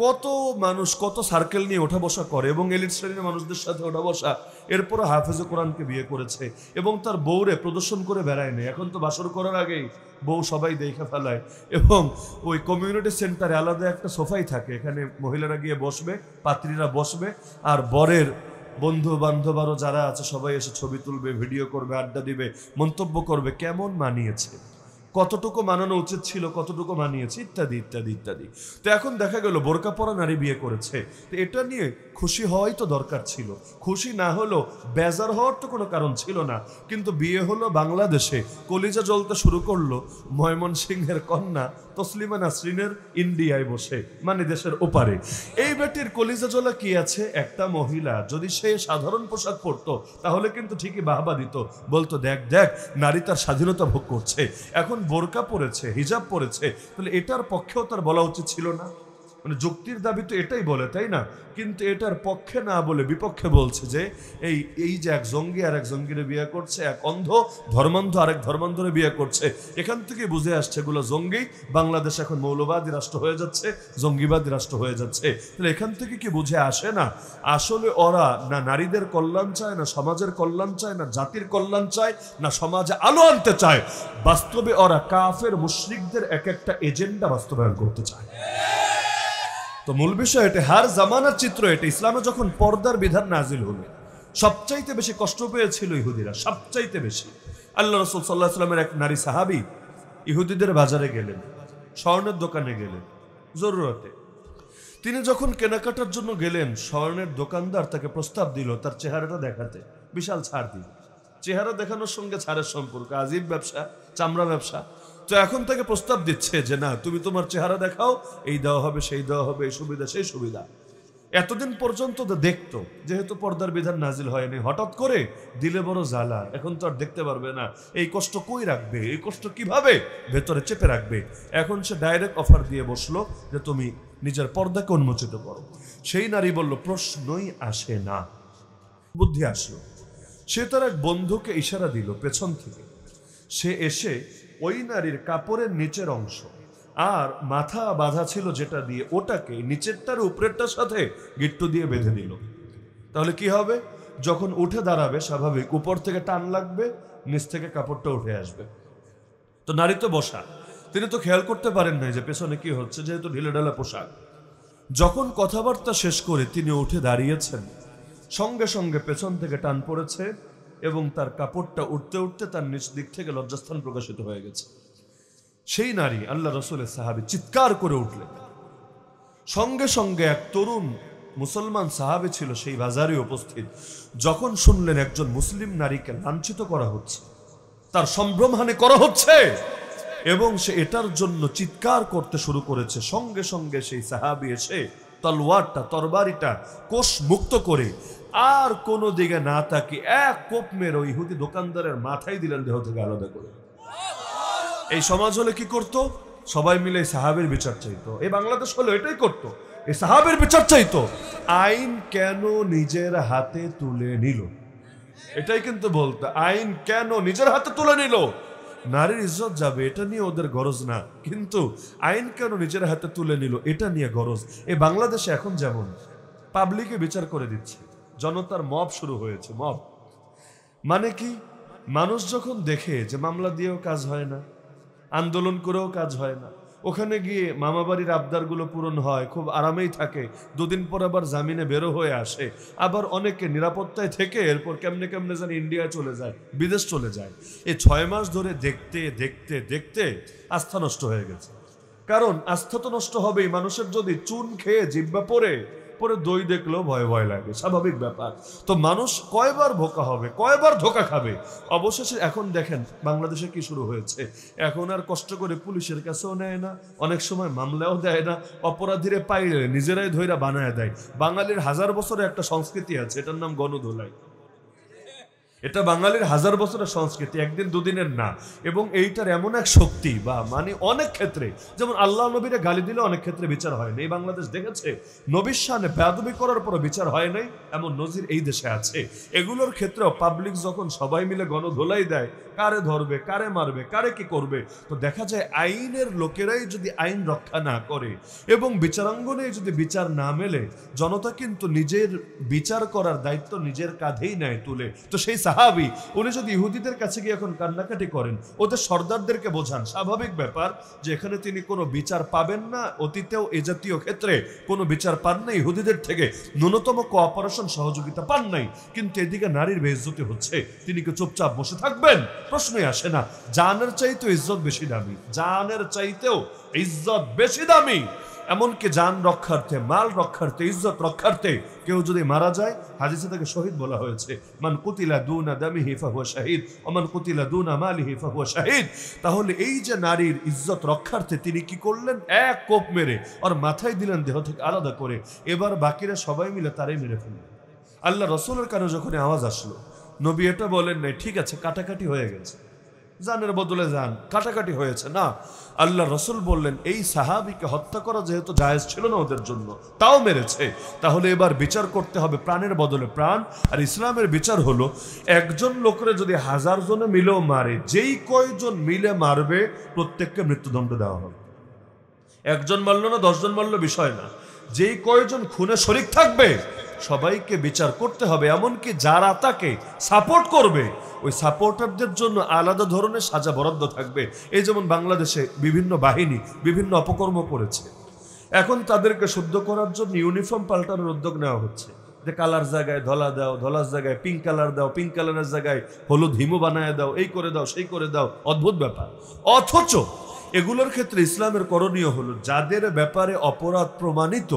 কত মানুষ কত সার্কেল নিয়ে ওঠা বসা করে এবং এলিট শ্রেণীর মানুষদের সাথে ওঠা বসা, এরপরও হাফেজে কোরআনকে বিয়ে করেছে এবং তার বউরে প্রদর্শন করে বেড়ায় নেই। এখন তো বাসর করার আগেই বউ সবাই দেখে ফেলায়, এবং ওই কমিউনিটি সেন্টারে আলাদা একটা সোফাই থাকে, এখানে মহিলারা গিয়ে বসবে, পাত্রীরা বসবে, আর বরের বন্ধু বান্ধব আরও যারা আছে সবাই এসে ছবি তুলবে, ভিডিও করবে, আড্ডা দিবে, মন্তব্য করবে কেমন মানিয়েছে, কতটুকু মানানো উচিত ছিল, কতটুকু মানিয়েছে, ইত্যাদি ইত্যাদি ইত্যাদি। তো এখন দেখা গেল বোরকা পরা নারী বিয়ে করেছে, তো এটা নিয়ে খুশি হওয়াই তো দরকার ছিল। খুশি না হলো বেজার হওয়ার তো কোনো কারণ ছিল না। কিন্তু বিয়ে হলো বাংলাদেশে, কলিজা জ্বলতে শুরু করলো ময়মনসিংহের কন্যা তসলিমা নাসরিনের ইন্ডিয়ায় বসে, মানে দেশের ওপারে। এই বেটির কলিজা জ্বলা কি আছে? একটা মহিলা যদি সে সাধারণ পোশাক পরতো তাহলে কিন্তু ঠিকই বাহবা দিত, বলতো দেখ দেখ নারী তার স্বাধীনতা ভোগ করছে। এখন বোরকা পরেছে, হিজাব পরেছে, তাহলে এটার পক্ষেও তার বলা উচিত ছিল না? মানে যুক্তির দাবি তো এটাই বলে, তাই না? কিন্তু এটার পক্ষে না বলে বিপক্ষে বলছে যে এই যে এক জঙ্গি আর এক জঙ্গিরে বিয়ে করছে, এক অন্ধ ধর্মান্ধ আরেক ধর্মান্ধরে বিয়ে করছে, এখান থেকে বুঝে আসছে এগুলো জঙ্গি। বাংলাদেশ এখন মৌলবাদী রাষ্ট্র হয়ে যাচ্ছে, জঙ্গিবাদী রাষ্ট্র হয়ে যাচ্ছে। তাহলে এখান থেকে কি বুঝে আসে না আসলে ওরা না নারীদের কল্যাণ চায়, না সমাজের কল্যাণ চায়, না জাতির কল্যাণ চায়, না সমাজে আলো আনতে চায়। বাস্তবে ওরা কাফের মুশরিকদের এক একটা এজেন্ডা বাস্তবায়ন করতে চায়। তো মূল বিষয় এটা, হার জামানার চিত্র এটা। ইসলামে যখন পর্দার বিধান নাজিল হলো, সবচাইতে বেশি কষ্ট পেয়েছিল ইহুদিরা, সবচাইতে বেশি। আল্লাহ রাসূল সাল্লাল্লাহু আলাইহি ওয়াসাল্লামের এক নারী সাহাবী ইহুদিদের বাজারে গেলেন, স্বর্ণের দোকানে গেলেন জরুরতে। তিনি যখন কেনাকাটার জন্য গেলেন, স্বর্ণের দোকানদার তাকে প্রস্তাব দিল তার চেহারাটা দেখাতে, বিশাল ছাড় দিল। চেহারা দেখানোর সঙ্গে ছাড়ের সম্পর্ক, আজীব ব্যবসা, চামড়া ব্যবসা। তো এখন তাকে প্রস্তাব দিচ্ছে যে না, তুমি তোমার চেহারা দেখাও, এই দেওয়া হবে, সেই দেওয়া হবে, এই সুবিধা সেই সুবিধা। এতদিন পর্যন্ত তো দেখতো, যেহেতু পর্দার বিধান নাজিল হয়নি, হঠাৎ করে দিলে বড় জ্বালা, এখন তো আর দেখতে পারবে না। এই কষ্ট কই রাখবে, এই কষ্ট কিভাবে ভেতরে চেপে রাখবে? এখন সে ডাইরেক্ট অফার দিয়ে বসলো যে তুমি নিজের পর্দাকে উন্মোচিত করো। সেই নারী বলল প্রশ্নই আসে না। বুদ্ধি আসলো, সে তার এক বন্ধুকে ইশারা দিল পেছন থেকে। সে এসে ওই নারীর কাপড়ের নিচের অংশ আর মাথা বাঁধা ছিল যেটা দিয়ে, ওটাকে নিচেরটার উপরেরটার সাথে গিট্টু দিয়ে বেঁধে দিল। তাহলে কি হবে? যখন উঠে দাঁড়াবে স্বাভাবিক উপর থেকে টান লাগবে, নিচ থেকে কাপড়টা উঠে আসবে। তো নারী তো বসা, তিনি তো খেয়াল করতে পারেন না যে পেছনে কি হচ্ছে, যেহেতু ঢিলেঢালা পোশাক। যখন কথাবার্তা শেষ করে তিনি উঠে দাঁড়িয়েছেন, সঙ্গে সঙ্গে পেছন থেকে টান পড়েছে এবং তার কাপড়টা উঠতে উঠতে তার নিচ দিক থেকে লজ্জাস্থান প্রকাশিত হয়ে গেছে। সেই নারী আল্লাহ রাসূলের সাহাবী চিৎকার করে উঠলেন। সঙ্গে সঙ্গে এক তরুণ মুসলমান সাহাবী ছিল সেই বাজারে উপস্থিত। যখন শুনলেন একজন মুসলিম নারীকে লাঞ্ছিত করা হচ্ছে, তার সম্ভ্রমহানি করা হচ্ছে এবং সে এটার জন্য চিৎকার করতে শুরু করেছে, সঙ্গে সঙ্গে সেই সাহাবী এসে তলোয়ারটা, তরবারিটা কোষ মুক্ত করে আর কোনো দিকে না তাকি এক কোপ মেরে ওই ইহুদি দোকানদারের মাথায় দিলেন, দেহ থেকে আলাদা করে। এই সমাজ হলে কি করত? সবাই মিলে সাহাবের বিচার চাইতো। এই বাংলাদেশ হলো এটাই করতো, এই সাহাবের বিচার চাইতো। আইন কেন নিজের হাতে তুলে নিল, এটাই কিন্তু বলতো। আইন কেন নিজের হাতে তুলে নিল? নারীর ইজ্জত যাবে এটা নিয়ে ওদের গরজ না, কিন্তু আইন কেন নিজের হাতে তুলে নিল এটা নিয়ে গরজ। এই বাংলাদেশে এখন যেমন পাবলিকে বিচার করে দিচ্ছে, জনতার মব শুরু হয়েছে। মব মানে কি? মানুষ যখন দেখে যে মামলা দিয়েও কাজ হয় না, আন্দোলন করেও কাজ হয় না, ওখানে গিয়ে মামা বাড়ির আবদারগুলো পূরণ হয়, খুব আরামেই থাকে, দুদিন পর আবার জামিনে বেরো হয়ে আসে, আবার অনেকে নিরাপত্তায় থেকে এরপর কেমনে কেমনে যেন ইন্ডিয়া চলে যায়, বিদেশ চলে যায়। এই 6 মাস ধরে দেখতে দেখতে দেখতে আস্থা নষ্ট হয়ে গেছে। কারণ আস্থা তো নষ্ট হবেই, মানুষের যদি চুন খেয়ে জিহ্বা পরে পরে দই দেখলেও ভয় ভয় লাগে, স্বাভাবিক ব্যাপার। তো মানুষ কয়বার ধোঁকা হবে, কয়বার ধোঁকা খাবে। অবশেষে এখন দেখেন বাংলাদেশে কি শুরু হয়েছে, এখন আর কষ্ট করে পুলিশের কাছেও নেয় না, অনেক সময় মামলাও দেয় না, অপরাধীরে পাইলে নিজেরাই ধইরা বানায় দেয়। বাঙালির 1000 বছরের একটা সংস্কৃতি আছে, এটার নাম গণধোলাই। এটা বাঙালির 1000 বছরের সংস্কৃতি, একদিন দুদিনের না। এবং এইটার এমন এক শক্তি বা মানে অনেক ক্ষেত্রে, যেমন আল্লাহ নবীরে গালি দিলে অনেক ক্ষেত্রে বিচার হয় না। এই বাংলাদেশ দেখেছে নবীর শানে বেয়াদবি করার পর বিচার হয় নাই, এমন নজির এই দেশে আছে। এগুলোর ক্ষেত্রেও পাবলিক যখন সবাই মিলে গণধোলাই দেয়, কারে ধরবে, কারে মারবে, কারে কি করবে, তো দেখা যায় আইনের লোকেরাই যদি আইন রক্ষা না করে এবং বিচারাঙ্গনে যদি বিচার না মেলে, জনতা কিন্তু নিজের বিচার করার দায়িত্ব নিজের কাঁধেই নেয় তুলে। তো সেই সাহাবী উনি যদি ইহুদিদের কাছে গিয়ে এখন কান্নাকাটি করেন, ওদের সর্দারদেরকে বোঝান, স্বাভাবিক ব্যাপার যে এখানে তিনি কোনো বিচার পাবেন না, অতীতেও এ জাতীয় ক্ষেত্রে কোনো বিচার পান নাই ইহুদিদের থেকে, ন্যূনতম কোঅপারেশন সহযোগিতা পান নাই, কিন্তু এদিকে নারীর বেইজ্জতি হচ্ছে, তিনি কি চুপচাপ বসে থাকবেন? প্রশ্নই আসে না। জানের চাইতেও ইজ্জত বেশি দামি, জানের চাইতেও ইজ্জত বেশি দামি। এমনকি জান রক্ষার্থে, মাল রক্ষার্থে, ইজ্জত রক্ষার্থে কেউ যদি মারা যায়, হাদিসে তাকে শহীদ বলা হয়েছে। মান কুতিলা দুনা দামিহি ফাহুয়া শাহিদ ওয়া মান কুতিলা দুনা মালিহি ফাহুয়া শাহিদ। তাহলে এই যে নারীর ইজ্জত রক্ষার্থে তিনি কি করলেন, এক কোপ মেরে আর মাথায় দিলেন দেহ থেকে আলাদা করে, এবার বাকিরা সবাই মিলে তারাই মেরে ফেললেন। আল্লাহ রসুলের কানে যখন আওয়াজ আসলো, নবী এটা বলেন নাই ঠিক আছে কাটাকাটি হয়ে গেছে, জানের বদলে জান, কাটাকাটি হয়েছে না। আল্লাহ রসুল বললেন এই সাহাবীকে হত্যা করা যেহেতু জায়েজ ছিল না ওদের জন্য, তাও মেরেছে, তাহলে এবার বিচার করতে হবে প্রাণের বদলে প্রাণ। আর ইসলামের বিচার হলো একজন লোকের যদি 1000 জনে মিলেও মারে, যেই কয়জন মিলে মারবে প্রত্যেককে মৃত্যুদণ্ড দেওয়া হবে। একজন মারল না 10 জন মারল বিষয় না, যেই কয়জন খুনে শরীক থাকবে সবাইকে বিচার করতে হবে। এমনকি যারা তাকে সাপোর্ট করবে ওই সাপোর্টারদের জন্য আলাদা ধরনের সাজা বরাদ্দ থাকবে। এই যেমন বাংলাদেশে বিভিন্ন বাহিনী বিভিন্ন অপকর্ম করেছে, এখন তাদেরকে শুদ্ধ করার জন্য ইউনিফর্ম পাল্টানোর উদ্যোগ নেওয়া হচ্ছে, যে কালার জায়গায় ধলা দাও, ধলার জায়গায় পিঙ্ক কালার দাও, পিঙ্ক কালারের জায়গায় হলুদ হিমু বানায় দাও, এই করে দাও সেই করে দাও, অদ্ভুত ব্যাপার। অথচ এগুলোর ক্ষেত্রে ইসলামের করণীয় হলো যাদের ব্যাপারে অপরাধ প্রমাণিত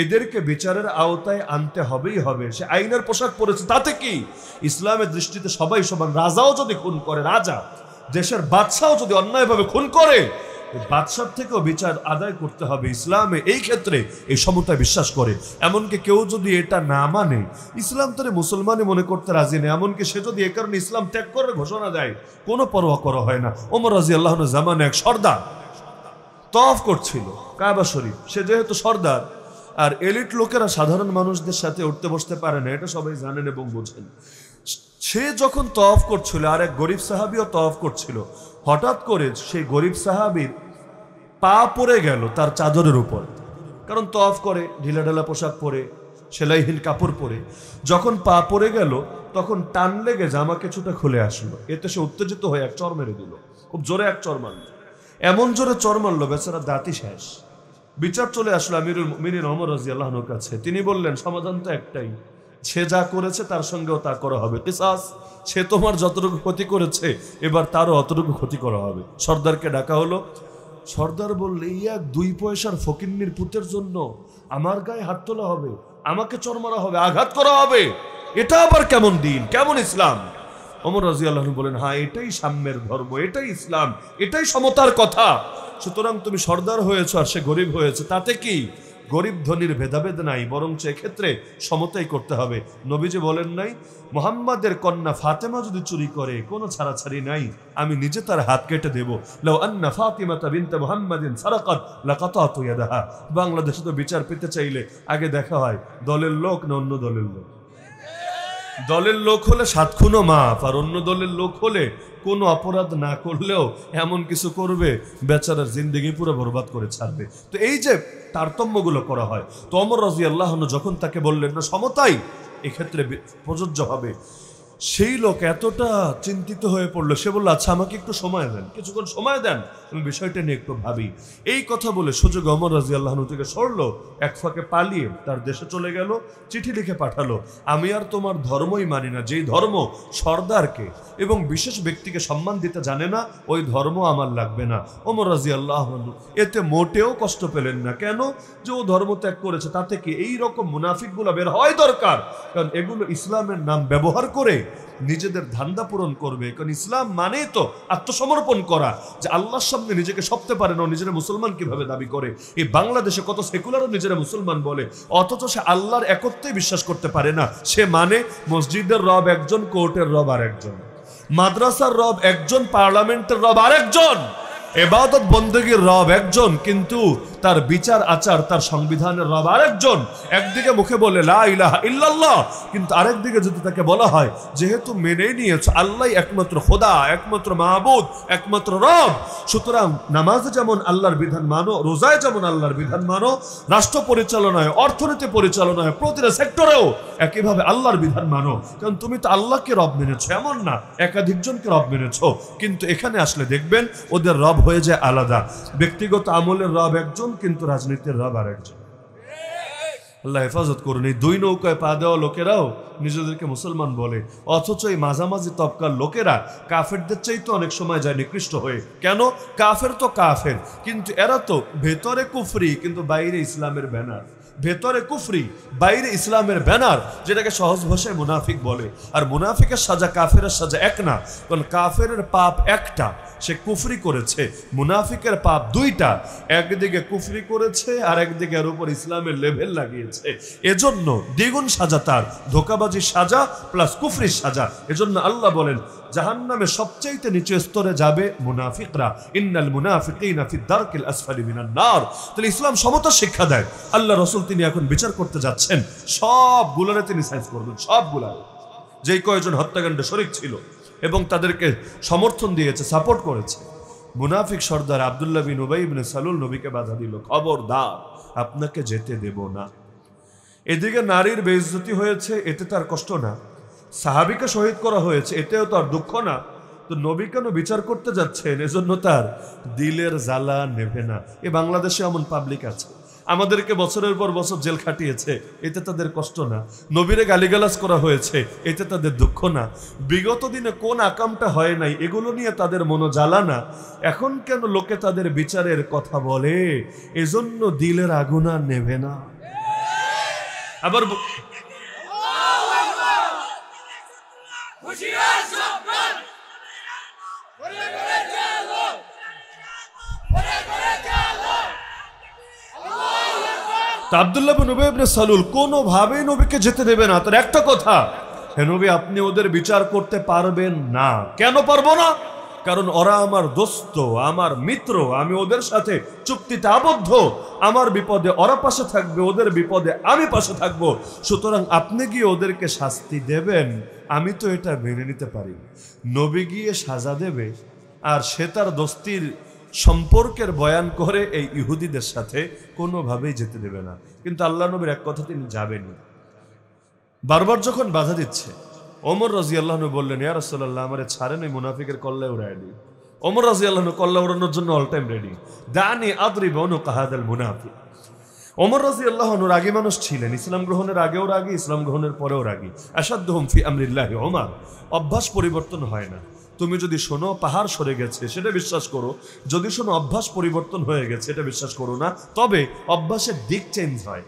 এদেরকে বিচারের আওতায় আনতে হবেই হবে। সে আইনের পোশাক পরেছে তাতে কি, ইসলামের দৃষ্টিতে সবাই সমান। রাজাও যদি খুন করে, রাজা দেশের বাদশাও যদি অন্যায়ভাবে খুন করে, বাদশার থেকেও বিচার আদায় করতে হবে। ইসলামে এই ক্ষেত্রে এই সমতায় বিশ্বাস করে। এমনকি কেউ যদি এটা না মানে, ইসলাম তারে মুসলমানই মনে করতে রাজি নেই, এমনকি সে যদি এ কারণে ইসলাম ত্যাগ করার ঘোষণা দেয় কোনো পরোয়া করা হয় না। ওমর রাদিয়াল্লাহু আনহু জামানে এক সর্দার তওয়াফ করছিল কাবা শরীফ, সে যেহেতু সর্দার আর এলিট লোকেরা সাধারণ মানুষদের সাথে উঠতে বসতে পারে না, এটা সবাই জানেন এবং বোঝেন। সে যখন তওয়াফ করছিল আর এক গরিব সাহাবীও তওয়াফ করছিল, হঠাৎ করে সেই গরিব সাহাবীর পা পড়ে গেল তার চাদরের উপর, কারণ তওয়াফ করে ঢিলাঢালা পোশাক পরে, সেলাইহীন কাপড় পরে, যখন পা পড়ে গেল তখন টান লেগে জামা কিছুটা খুলে আসলো। এতে সে উত্তেজিত হয়ে এক চর মেরে দিল, খুব জোরে এক চর মারল, এমন জোরে চর মারলো বেচারা দাঁতই শেষ। বিচার চলে আসলো আমিরুল মুমিনিন ওমর রাদিয়াল্লাহু আনহুর কাছে। তিনি বললেন সমাধান তো একটাই, সে যা করেছে তার সঙ্গেও তা করা হবে, কিসাস। সে তোমার যতটুকু ক্ষতি করেছে এবার তারও অতটুকু ক্ষতি করা হবে। সর্দারকে ডাকা হলো। সর্দার বললে এই এক 2 পয়সার ফকিন্নির পুতের জন্য আমার গায়ে হাত তোলা হবে, আমাকে চর মারা হবে, আঘাত করা হবে, এটা আবার কেমন দিন, কেমন ইসলাম? ওমর রাদিয়াল্লাহু আনহু বলেন হ্যাঁ এটাই সাম্যের ধর্ম, এটাই ইসলাম, এটাই সমতার কথা। সুতরাং তুমি সর্দার হয়েছ আর সে গরিব হয়েছে, তাতে কি? গরিব ধনীর ভেদাভেদ নাই, বরঞ্চ এক্ষেত্রে সমতাই করতে হবে। নবীজি বলেন নাই মুহাম্মাদের কন্যা ফাতেমা যদি চুরি করে কোনো ছাড়াছাড়ি নাই, আমি নিজে তার হাত কেটে দেব। লাউ আন্না ফাতিমাতা বিনতে মুহাম্মাদিন সারাকাত লাকাতাতু ইয়াদাহা। বাংলাদেশে তো বিচার পেতে চাইলে আগে দেখা হয় দলের লোক না অন্য দলের লোক। দলের লোক হলে 7 খুনও মাফ, আর অন্য দলের লোক হলে কোনো অপরাধ না করলেও এমন কিছু করবে বেচারার জিন্দেগি পুরো বরবাদ করে ছাড়বে। তো এই যে তারতম্যগুলো করা হয়, তো ওমর রাদিয়াল্লাহু আনহু যখন তাকে বললেন না সমতাই এক্ষেত্রে প্রযোজ্য হবে, সেই লোক এতটা চিন্তিত হয়ে পড়লো, সে বলল আচ্ছা আমাকে একটু সময় দেন, কিছুক্ষণ সময় দেন, আমি বিষয়টা নিয়ে একটু ভাবি। এই কথা বলে সুযোগ ওমর রাদিয়াল্লাহু আনহু থেকে সরলো, এক ফাঁকে পালিয়ে তার দেশে চলে গেল, চিঠি লিখে পাঠালো, আমি আর তোমার ধর্মই মানি না, যেই ধর্ম সর্দারকে এবং বিশেষ ব্যক্তিকে সম্মান দিতে জানে না, ওই ধর্ম আমার লাগবে না। ওমর রাদিয়াল্লাহু আনহু এতে মোটেও কষ্ট পেলেন না। কেন? যে ও ধর্ম ত্যাগ করেছে, তাতে কি এই রকম মুনাফিকগুলো বের হয় দরকার? কারণ এগুলো ইসলামের নাম ব্যবহার করে নিজেদের ধান্দা পূরণ করবে। কারণ ইসলাম মানে তো আত্মসমর্পণ করা, যে আল্লাহর সামনে নিজেকে সপতে পারে না, নিজেরা মুসলমান কিভাবে দাবি করে। এই বাংলাদেশে কত সেকুলারও নিজেরা মুসলমান বলে, অথচ সে আল্লাহর একত্বে বিশ্বাস করতে পারে না। সে মানে মসজিদের রব একজন, কোর্টের রব আর একজন, মাদ্রাসার রব একজন, পার্লামেন্টের রব আর একজন, ইবাদত বন্দেগীর রব একজন, কিন্তু তার বিচার আচার, তার সংবিধানের রব আরেকজন। একদিকে মুখে বলে লা ইলাহা ইল্লাল্লাহ, কিন্তু আরেকদিকে যদি তাকে বলা হয় যেহেতু মেনে নিয়েছো আল্লাহ একমাত্র খোদা, একমাত্র মাহবুদ, একমাত্র রব, সুতরাং নামাজে যেমন আল্লাহর বিধান মানো, রোজায় যেমন আল্লাহর বিধান মানো, রাষ্ট্র পরিচালনায়, অর্থনীতি পরিচালনায়, প্রতিটা সেক্টরেও একইভাবে আল্লাহর বিধান মানো। কারণ তুমি তো আল্লাহকে রব মেনেছো, এমন না একাধিকজনকে রব মেনেছো। কিন্তু এখানে আসলে দেখবেন ওদের রব হয়ে যায় আলাদা। ব্যক্তিগত আমলের রব একজন, কিন্তু রাজনীতির রব আর একজন। আল্লাহ হেফাজত করুন। এই দুই নৌকায় পা দেওয়া লোকেরাও নিজেদেরকে মুসলমান বলে, অথচ এই মাঝামাঝি তবকার লোকেরা কাফেরদের চাইতে অনেক সময় যায় নিকৃষ্ট হয়ে। কেন? কাফের তো কাফের, কিন্তু এরা তো ভেতরে কুফরি কিন্তু বাইরে ইসলামের ব্যানার, ভেতরে কুফরি বাইরে ইসলামের ব্যানার, যেটাকে সহজ ভাষায় মুনাফিক বলে। আর মুনাফিকের সাজা কাফেরের সাজা এক না, কারণ কাফের পাপ একটা, সে কুফরি করেছে। মুনাফিকের পাপ দুইটা, একদিকে কুফরি করেছে আর একদিকে এর উপর ইসলামের লেভেল লাগিয়েছে। এজন্য দ্বিগুণ সাজা তার, ধোঁকাবাজির সাজা প্লাস কুফরির সাজা। এজন্য আল্লাহ বলেন জাহান্নামে সবচাইতে নিচু স্তরে যাবে মুনাফিকরা, ইন্নাল মুনাফিকিনা ফি দারকিল আসফালি মিনান নার। তাহলে ইসলাম সমতা শিক্ষা দেয়। আল্লাহ রাসূল তিনি এখন বিচার করতে যাচ্ছেন, সবগুলোরে তিনি সাইজ করবেন, সবগুলারে। যেই কয়েকজন হত্যাকাণ্ডে শরীক ছিল এবং তাদেরকে সমর্থন দিয়েছে, সাপোর্ট করেছে, মুনাফিক সর্দার আব্দুল্লাহ বিন উবাই ইবনে সালুল নবীকে বাধা দিল, খবরদার আপনাকে যেতে দেব না। এদিকে নারীর বেইজ্জতি হয়েছে, এতে তার কষ্ট না। সাহাবীকে শহীদ করা হয়েছে, এতেও তার দুঃখ না। তো নবী কেন বিচার করতে যাচ্ছেন? এজন্য তার দিলের জ্বালা নেভে না। এ বাংলাদেশে এমন পাবলিক আছে, আমাদেরকে বছরের পর বছর জেল খাটিয়েছে, এতে তাদের কষ্ট না। নবীরে গালিগালাজ করা হয়েছে, এতে তাদের দুঃখ না। বিগত দিনে কোন আকামটা হয় নাই, এগুলো নিয়ে তাদের মনো জ্বালা না। এখন কেন লোকে তাদের বিচারের কথা বলে? এজন্য দিলের আগুন আর নেভে না। আবার আব্দুল্লাহ বিন উবাই ইবনে সালুল কোনোভাবেই নবীকে যেতে দেবে না। তার একটা কথা, হে নবী আপনি ওদের বিচার করতে পারবেন না। কেন পারবো না? কারণ ওরা আমার দোস্ত, আমার মিত্র, আমি ওদের সাথে চুক্তিতে আবদ্ধ। আমার বিপদে ওরা পাশে থাকবে, ওদের বিপদে আমি পাশে থাকবো। সুতরাং আপনি গিয়ে ওদেরকে শাস্তি দেবেন, আমি তো এটা মেনে নিতে পারি। নবী গিয়ে সাজা দেবে আর সে তার দোস্তির সম্পর্কের বয়ান করে এই ইহুদিদের সাথে কোনোভাবেই যেতে দেবে না। কিন্তু আল্লাহ নবীর এক কথা, তিনি যাবেনই। বারবার যখন বাধা দিচ্ছে, ওমর রাদিয়াল্লাহু আনহু বললেন, ইয়া রাসূলুল্লাহ আমারে ছাড়েন, এই মুনাফিকের কল্লা উড়ায় দিই। ওমর রাদিয়াল্লাহু আনহু কল্লা উড়ানোর জন্য অল টাইম রেডি। দানি আদরিব উনুকা হাদাল মুনাফিক। ওমর রাদিয়াল্লাহু আনহু রাগী মানুষ ছিলেন, ইসলাম গ্রহণের আগেও রাগী, ইসলাম গ্রহণের পরেও রাগী। আশাদ্দুহুম ফি আমরিল্লাহি ওমর। অভ্যাস পরিবর্তন হয় না। তুমি যদি শোনো পাহাড় সরে গেছে সেটা বিশ্বাস করো, যদি শোনো অভ্যাস পরিবর্তন হয়ে গেছে এটা বিশ্বাস করো না। তবে অভ্যাসের দিক চেঞ্জ হয়,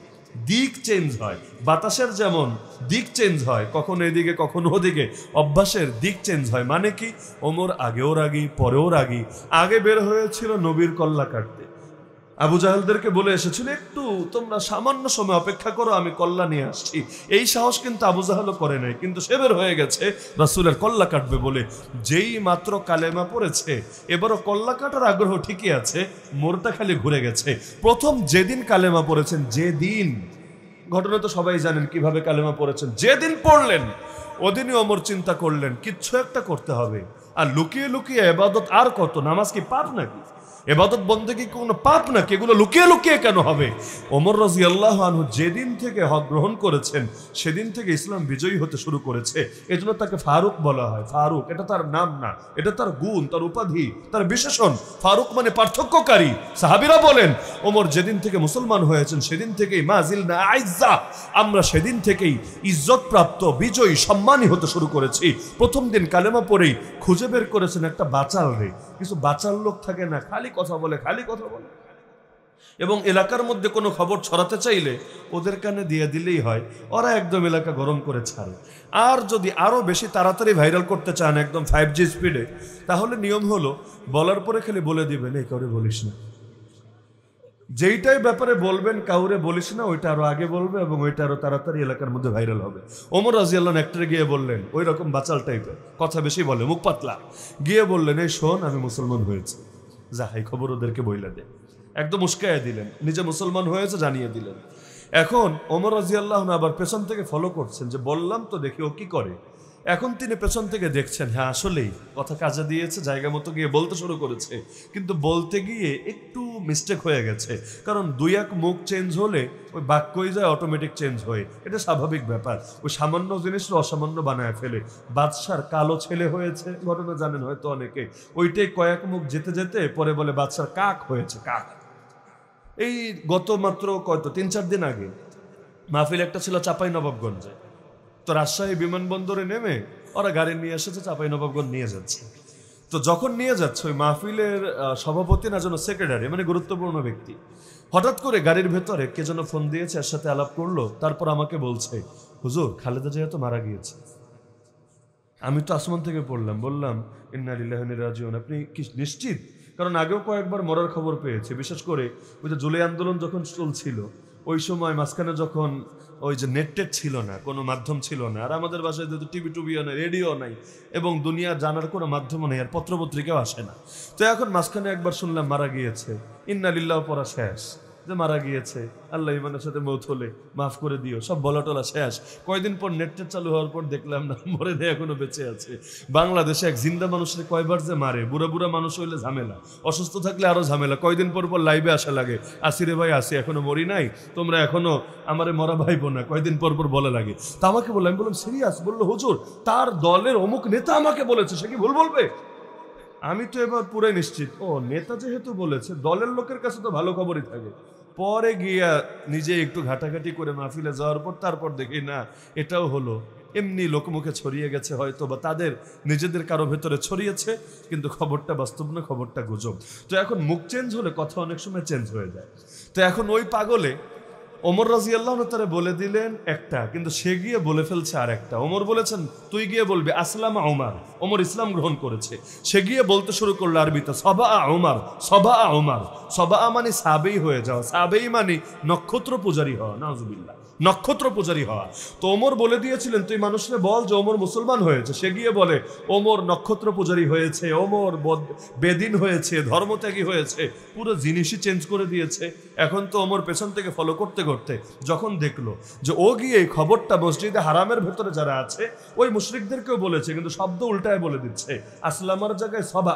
দিক চেঞ্জ হয়। বাতাসের যেমন দিক চেঞ্জ হয়, কখনো এদিকে কখনো ওদিকে, অভ্যাসের দিক চেঞ্জ হয়। মানে কি? ওমর আগেও রাগী, পরেও রাগী। আগে বের হয়েছিল নবীর কল্লা কাটতে, আবু জাহেলদেরকে বলে এসেছিল একটু তোমরা সামান্য সময় অপেক্ষা করো, আমি কল্লা নিয়ে আসছি। এই সাহস কিন্তু আবু জাহেলও করে নাই, কিন্তু সে বের হয়ে গেছে রাসূলের কল্লা কাটবে বলে। যেই মাত্র কালেমা পড়েছে, এবারও কল্লা কাটার আগ্রহ ঠিকই আছে, মোরটা খালি ঘুরে গেছে। প্রথম যেদিন কালেমা পড়েছেন, যেদিন, ঘটনা তো সবাই জানেন কিভাবে কালেমা পড়েছেন, যেদিন পড়লেন ওদিনই ওমর চিন্তা করলেন কিচ্ছু একটা করতে হবে। আর লুকিয়ে লুকিয়ে ইবাদত আর কত? নামাজ কি পাপ নাকি? ইবাদত বন্দেগী কোনো পাপ নাকি? এগুলো লুকিয়ে লুকিয়ে কেন হবে? ওমর রাদিয়াল্লাহু আনহু যেদিন থেকে হক গ্রহণ করেছেন সেদিন থেকে ইসলাম বিজয়ী হতে শুরু করেছে। এজন্য তাকে ফারুক বলা হয়। ফারুক এটা তার নাম না, এটা তার গুণ, তার উপাধি, তার বিশেষণ। ফারুক মানে পার্থক্যকারী। সাহাবীরা বলেন ওমর যেদিন থেকে মুসলমান হয়েছেন সেদিন থেকেই মাজিলনা আইজ্জা, আমরা সেদিন থেকেই ইজ্জত প্রাপ্ত, বিজয়ী, সম্মানী হতে শুরু করেছি। প্রথম দিন কালেমা পড়েই খুঁজে বের করেছেন একটা বাচাল রে। কিছু বাচাল লোক থাকে না, খালি কথা বলে, খালি কথা বলে। এবং এলাকার মধ্যে কোনো খবর ছড়াতে চাইলে ওদের কানে দিয়ে দিলেই হয়, ওরা একদম এলাকা গরম করে ছাড়ে। আর যদি আরো বেশি তাড়াতাড়ি ভাইরাল করতে চান একদম 5G স্পিডে, তাহলে নিয়ম হলো বলার পরে খালি বলে দিবেন এই কাউরে বলিস না। যেইটাই ব্যাপারে বলবেন কাউরে বলিস না, ওইটা আরো আগে বলবে এবং ওইটা আরো তাড়াতাড়ি এলাকার মধ্যে ভাইরাল হবে। ওমর রাদিয়াল্লাহু আনহু একটারে গিয়ে বললেন, ওই রকম বাচাল টাইপের, কথা বেশি বলে, মুখ পাতলা, গিয়ে বললেন এই শোন আমি মুসলমান হয়েছি, যা এই খবর ওদেরকে বইলা দে। একদম উস্কাইয়া দিলেন, নিজে মুসলমান হয়েছে জানিয়ে দিলেন। এখন ওমর রাদিয়াল্লাহু আনহু আবার পেছন থেকে ফলো করছেন যে বললাম তো দেখি ও কি করে। এখন তিনি পেছন থেকে দেখছেন, হ্যাঁ আসলেই কথা কাজে দিয়েছে, জায়গা মতো গিয়ে বলতে শুরু করেছে। কিন্তু বলতে গিয়ে একটু মিস্টেক হয়ে গেছে, কারণ দুই এক মুখ চেঞ্জ হলে ওই বাক্যই যায় অটোমেটিক চেঞ্জ হয়ে, এটা স্বাভাবিক ব্যাপার। ওই সামান্য জিনিসটা অসামান্য বানায় ফেলে। বাদশার কালো ছেলে হয়েছে, ঘটনা জানেন হয়তো অনেকে, ওইটাই কয়েক মুখ যেতে যেতে পরে বলে বাদশার কাক হয়েছে, কাক। এই গত মাত্র কত 3-4 দিন আগে মাহফিল একটা ছিল চাঁপাইনবাবগঞ্জে। তো রাজশাহী বিমানবন্দরে নেমে ওরা গাড়ি নিয়ে এসেছে, চাঁপাইনবাবগঞ্জ নিয়ে যাচ্ছে। তো যখন নিয়ে যাচ্ছে ওই মাহফিলের সভাপতি না যেন সেক্রেটারি, মানে গুরুত্বপূর্ণ ব্যক্তি, হঠাৎ করে গাড়ির ভেতরে কে যেন ফোন দিয়েছে, এর সাথে আলাপ করলো। তারপর আমাকে বলছে, হুজুর খালেদা জিয়া তো মারা গিয়েছে। আমি তো আসমান থেকে পড়লাম, বললাম ইন্না লিল্লাহি ওয়া ইন্না ইলাইহি রাজিউন। আপনি কি নিশ্চিত? কারণ আগেও কয়েকবার মরার খবর পেয়েছে, বিশেষ করে ওই যে জুলাই আন্দোলন যখন চলছিল ওই সময় মাঝখানে যখন ওই যে নেট ছিল না, কোনো মাধ্যম ছিল না, আর আমাদের বাসায় যেহেতু টিভি টুবিও নাই, রেডিও নাই, এবং দুনিয়া জানার কোনো মাধ্যমও নেই, আর পত্রপত্রিকাও আসে না। তো এখন মাঝখানে একবার শুনলাম মারা গিয়েছে, ইন্না লিল্লাহ পড়া শেষ, যে মারা গিয়েছে, আল্লাহ ইমানের সাথে মৌত হলে মাফ করে দিও, সব বলা টলা শেষ। কয়দিন পর নেটটা চালু হওয়ার পর দেখলাম না, মরে নেই, এখনো বেঁচে আছে। বাংলাদেশে এক জিন্দা মানুষের কয়বার যে মারে, বুড়া বুড়া মানুষ হইলে ঝামেলা, অসুস্থ থাকলে আরো ঝামেলা। কয়দিন পর পর লাইভে আসা লাগে, আসি রে ভাই আসি, এখনো মরি নাই, তোমরা এখনো আমারে মরা ভাইবো না, কয়দিন পর পর বলা লাগে। তা আমাকে বললাম, আমি বললাম সিরিয়াস? বললো হুজুর তার দলের অমুক নেতা আমাকে বলেছে, সে কি ভুল বলবে? আমি তো এবার পুরাই নিশ্চিত, ও নেতা যেহেতু বলেছে দলের লোকের কাছে তো ভালো খবরই থাকে। পরে গিয়া নিজে একটু ঘাটাঘাটি করে মাহফিলে যাওয়ার পর তারপর দেখি না, এটাও হলো এমনি লোকমুখে ছড়িয়ে গেছে, হয়তো বা তাদের নিজেদের কারো ভেতরে ছড়িয়েছে, কিন্তু খবরটা বাস্তব না, খবরটা গুজব। তো এখন মুখ চেঞ্জ হলে কথা অনেক সময় চেঞ্জ হয়ে যায়। তো এখন ওই পাগলে ওমর রাদিয়াল্লাহু আনহু তারে বলে দিলেন একটা, কিন্তু সে গিয়ে বলে ফেলছে আর একটা। ওমর বলেছেন তুই গিয়ে বলবি আসলামা ওমর, ওমর ইসলাম গ্রহণ করেছে। সে গিয়ে বলতে শুরু করলো আরবিতে সবা ওমর, সবা ওমর। সবা মানে সাবেই হয়ে যাওয়া, সাবেই মানে নক্ষত্র পূজারী হওয়া, নাউজুবিল্লাহ, নক্ষত্র পূজারী হওয়া। তো ওমর বলে দিয়েছিলেন তুই মানুষকে বল যে ওমর মুসলমান হয়েছে। সে গিয়ে বলে ওমর নক্ষত্র পূজারী হয়েছে, ওমর বেদিন হয়েছে, ধর্মত্যাগী হয়েছে, পুরো জিনিসই চেঞ্জ করে দিয়েছে। এখন তো ওমর পেছন থেকে ফলো করতে করতে যখন দেখলো যে ও গিয়ে এই খবরটা মসজিদে হারামের ভেতরে যারা আছে ওই মুশরিকদেরকেও বলেছে, কিন্তু শব্দ উল্টায় বলে দিচ্ছে, আসলামার জায়গায় সবা,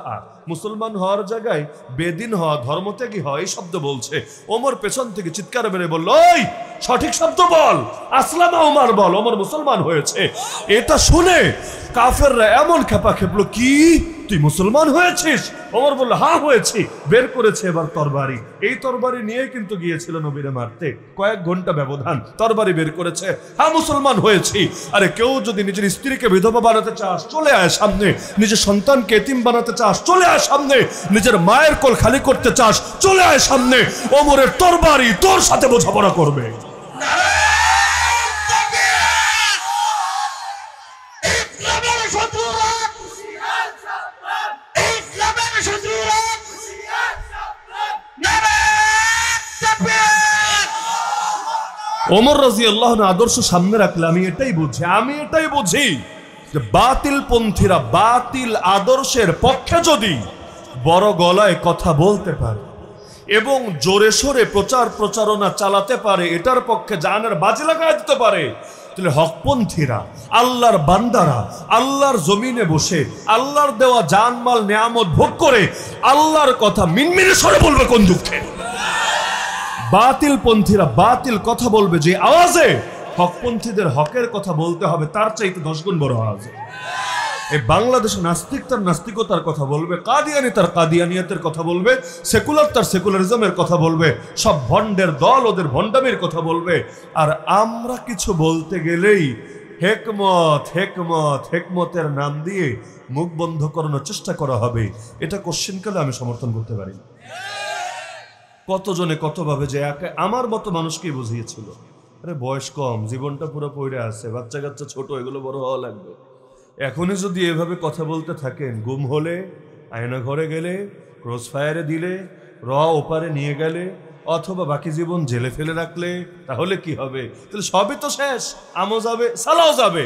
মুসলমান হওয়ার জায়গায় বেদিন হওয়া, ধর্মত্যাগী হওয়া, এই শব্দ বলছে। ওমর পেছন থেকে চিৎকার মেরে বলল, ওই সঠিক শব্দ বল, আসলামা ওমর বল, ওমর মুসলমান হয়েছে। এটা শুনে কাফেররা এমন খেপা খেপলো, কি তুই মুসলমান হয়েছিস? ওমর বলল হ্যাঁ হয়েছি। বের করেছে এবার তরবারি, এই তরবারি নিয়ে কিন্তু গিয়েছিল নবীরে মারতে, কয়েক ঘন্টা ব্যবধান, তরবারি বের করেছে, হ্যাঁ মুসলমান হয়েছি। আরে কেউ যদি নিজের স্ত্রীকে বিধবা বানাতে চাস চলে আয় সামনে, নিজের সন্তানকে এতিম বানাতে চাস চলে আয় সামনে, নিজের মায়ের কোল খালি করতে চাস চলে আয় সামনে, ওমরের তরবারি তোর সাথে বোঝাপড়া করবে। ওমর রাদিয়াল্লাহু আনহু আদর্শ সামনে রাখলে আমি এটাই বুঝি যে বাতিল পন্থীরা বাতিল আদর্শের পক্ষে যদি বড় গলায় কথা বলতে পারে এবং জোরে সোরে প্রচারণা চালাতে পারে, এটার পক্ষে জানের বাজি লাগায় দিতে পারে, তাহলে হকপন্থীরা, আল্লাহর বান্দারা আল্লাহর জমিনে বসে আল্লাহর দেওয়া জানমাল নেয়ামত ভোগ করে আল্লাহর কথা মিনমিনে স্বরে বলবে কোন দুঃখে? বাতিল পন্থীরা বাতিল কথা বলবে যে আওয়াজে হকপন্থীদের হকের কথা বলতে হবে তার চাইতে 10 গুণ বড় আওয়াজে। এই বাংলাদেশে নাস্তিক তার নাস্তিকতার কথা বলবে, কাদিয়ানি তার কাদিয়ানিয়তের কথা বলবে, সেকুলার তার সেকুলারিজমের কথা বলবে, সব ভণ্ডের দল ওদের ভণ্ডামির কথা বলবে। আর আমরা কিছু বলতে গেলেই হেকমত হেকমত হেকমতের নাম দিয়ে মুখ বন্ধ করানোর চেষ্টা করা হবে। এটা কোশ্চিনকালে আমি সমর্থন করতে পারি। কতজনে কতভাবে যে আমার মতো মানুষকেই বুঝিয়েছিল, আরে বয়স কম, জীবনটা পুরো পড়ে আছে, বাচ্চা কাচ্চা ছোট, এগুলো বড় হওয়া লাগবে। এখনই যদি এভাবে কথা বলতে থাকেন, গুম হলে, আয়না ঘরে গেলে, ক্রস ফায়ারে দিলে, ওপারে নিয়ে গেলে, অথবা বাকি জীবন জেলে ফেলে রাখলে, তাহলে কি হবে? তাহলে সবই তো শেষ, আমও যাবে, সালাও যাবে।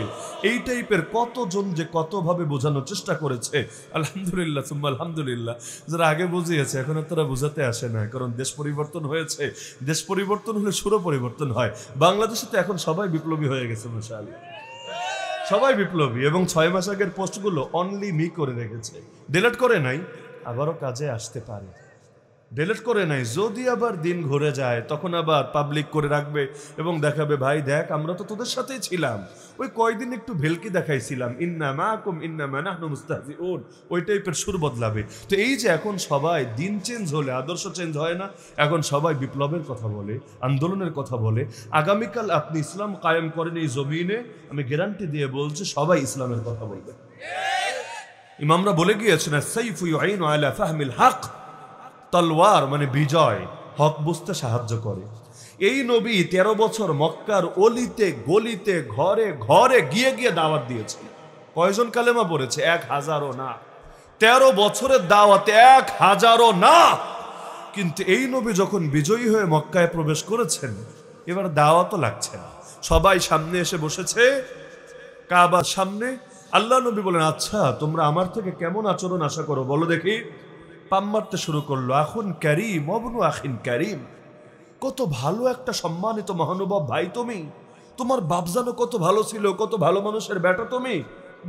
এই টাইপের কতজন যে কতভাবে বোঝানোর চেষ্টা করেছে। আলহামদুলিল্লাহ সুম্মা আলহামদুলিল্লাহ, যারা আগে বুঝিয়েছে এখন আর তারা বুঝাতে আসে না, কারণ দেশ পরিবর্তন হয়েছে। দেশ পরিবর্তন হলে সুরও পরিবর্তন হয়। বাংলাদেশে তো এখন সবাই বিপ্লবী হয়ে গেছে মাশাআল্লাহ, সবাই বিপ্লবী। এবং 6 মাস আগের পোস্টগুলো অনলি মি করে রেখেছে, ডিলিট করে নাই। আবারও কাজে আসতে পারে, ডিলিট করে নাই। যদি আবার দিন ঘুরে যায় তখন আবার পাবলিক করে রাখবে এবং দেখাবে, ভাই দেখ আমরা তো তোদের সাথেই ছিলাম, ওই কয়দিন একটু ভেলকি দেখাইছিলাম, ইন্না মাকুম ইন্নামা নাহনু মুস্তাহজিউন, ওই টাইপের সুর বদলাবে। তো এই যে এখন সবাই দিন চেঞ্জ হলে আদর্শ চেঞ্জ হয় না, এখন সবাই বিপ্লবের কথা বলে, আন্দোলনের কথা বলে। আগামীকাল আপনি ইসলাম কায়েম করেন এই জমিনে, আমি গ্যারান্টি দিয়ে বলছি সবাই ইসলামের কথা বলবে। ইমামরা বলে গিয়েছেন, সাইফু ইউইনু আলা ফাহমিল হক, তলোয়ার মানে বিজয়, হক বুঝতে সাহায্য করে। এই নবী 13 বছর মক্কার অলিতে গলিতে ঘরে ঘরে গিয়ে গিয়ে দাওয়াত দিয়েছে। কয়জন কালেমা পড়েছে? 1000ও না। 13 বছরের দাওয়াতে 1000ও না। কিন্তু এই নবী যখন বিজয়ী হয়ে মক্কায় প্রবেশ করেছেন, এবার দাওয়াতও লাগছে না, সবাই সামনে এসে বসেছে কাবার সামনে। আল্লাহ নবী বলেন, আচ্ছা তোমরা আমার থেকে কেমন আচরণ আশা করো বলো দেখি। পাম মারতে শুরু করলো, আখুন কারীম ওয়াবনু আখিন কারীম, কত ভালো একটা সম্মানিত মহানুভব ভাই তুমি, তোমার বাপ জানো কত ভালো ছিল, কত ভালো মানুষের বেটা তুমি।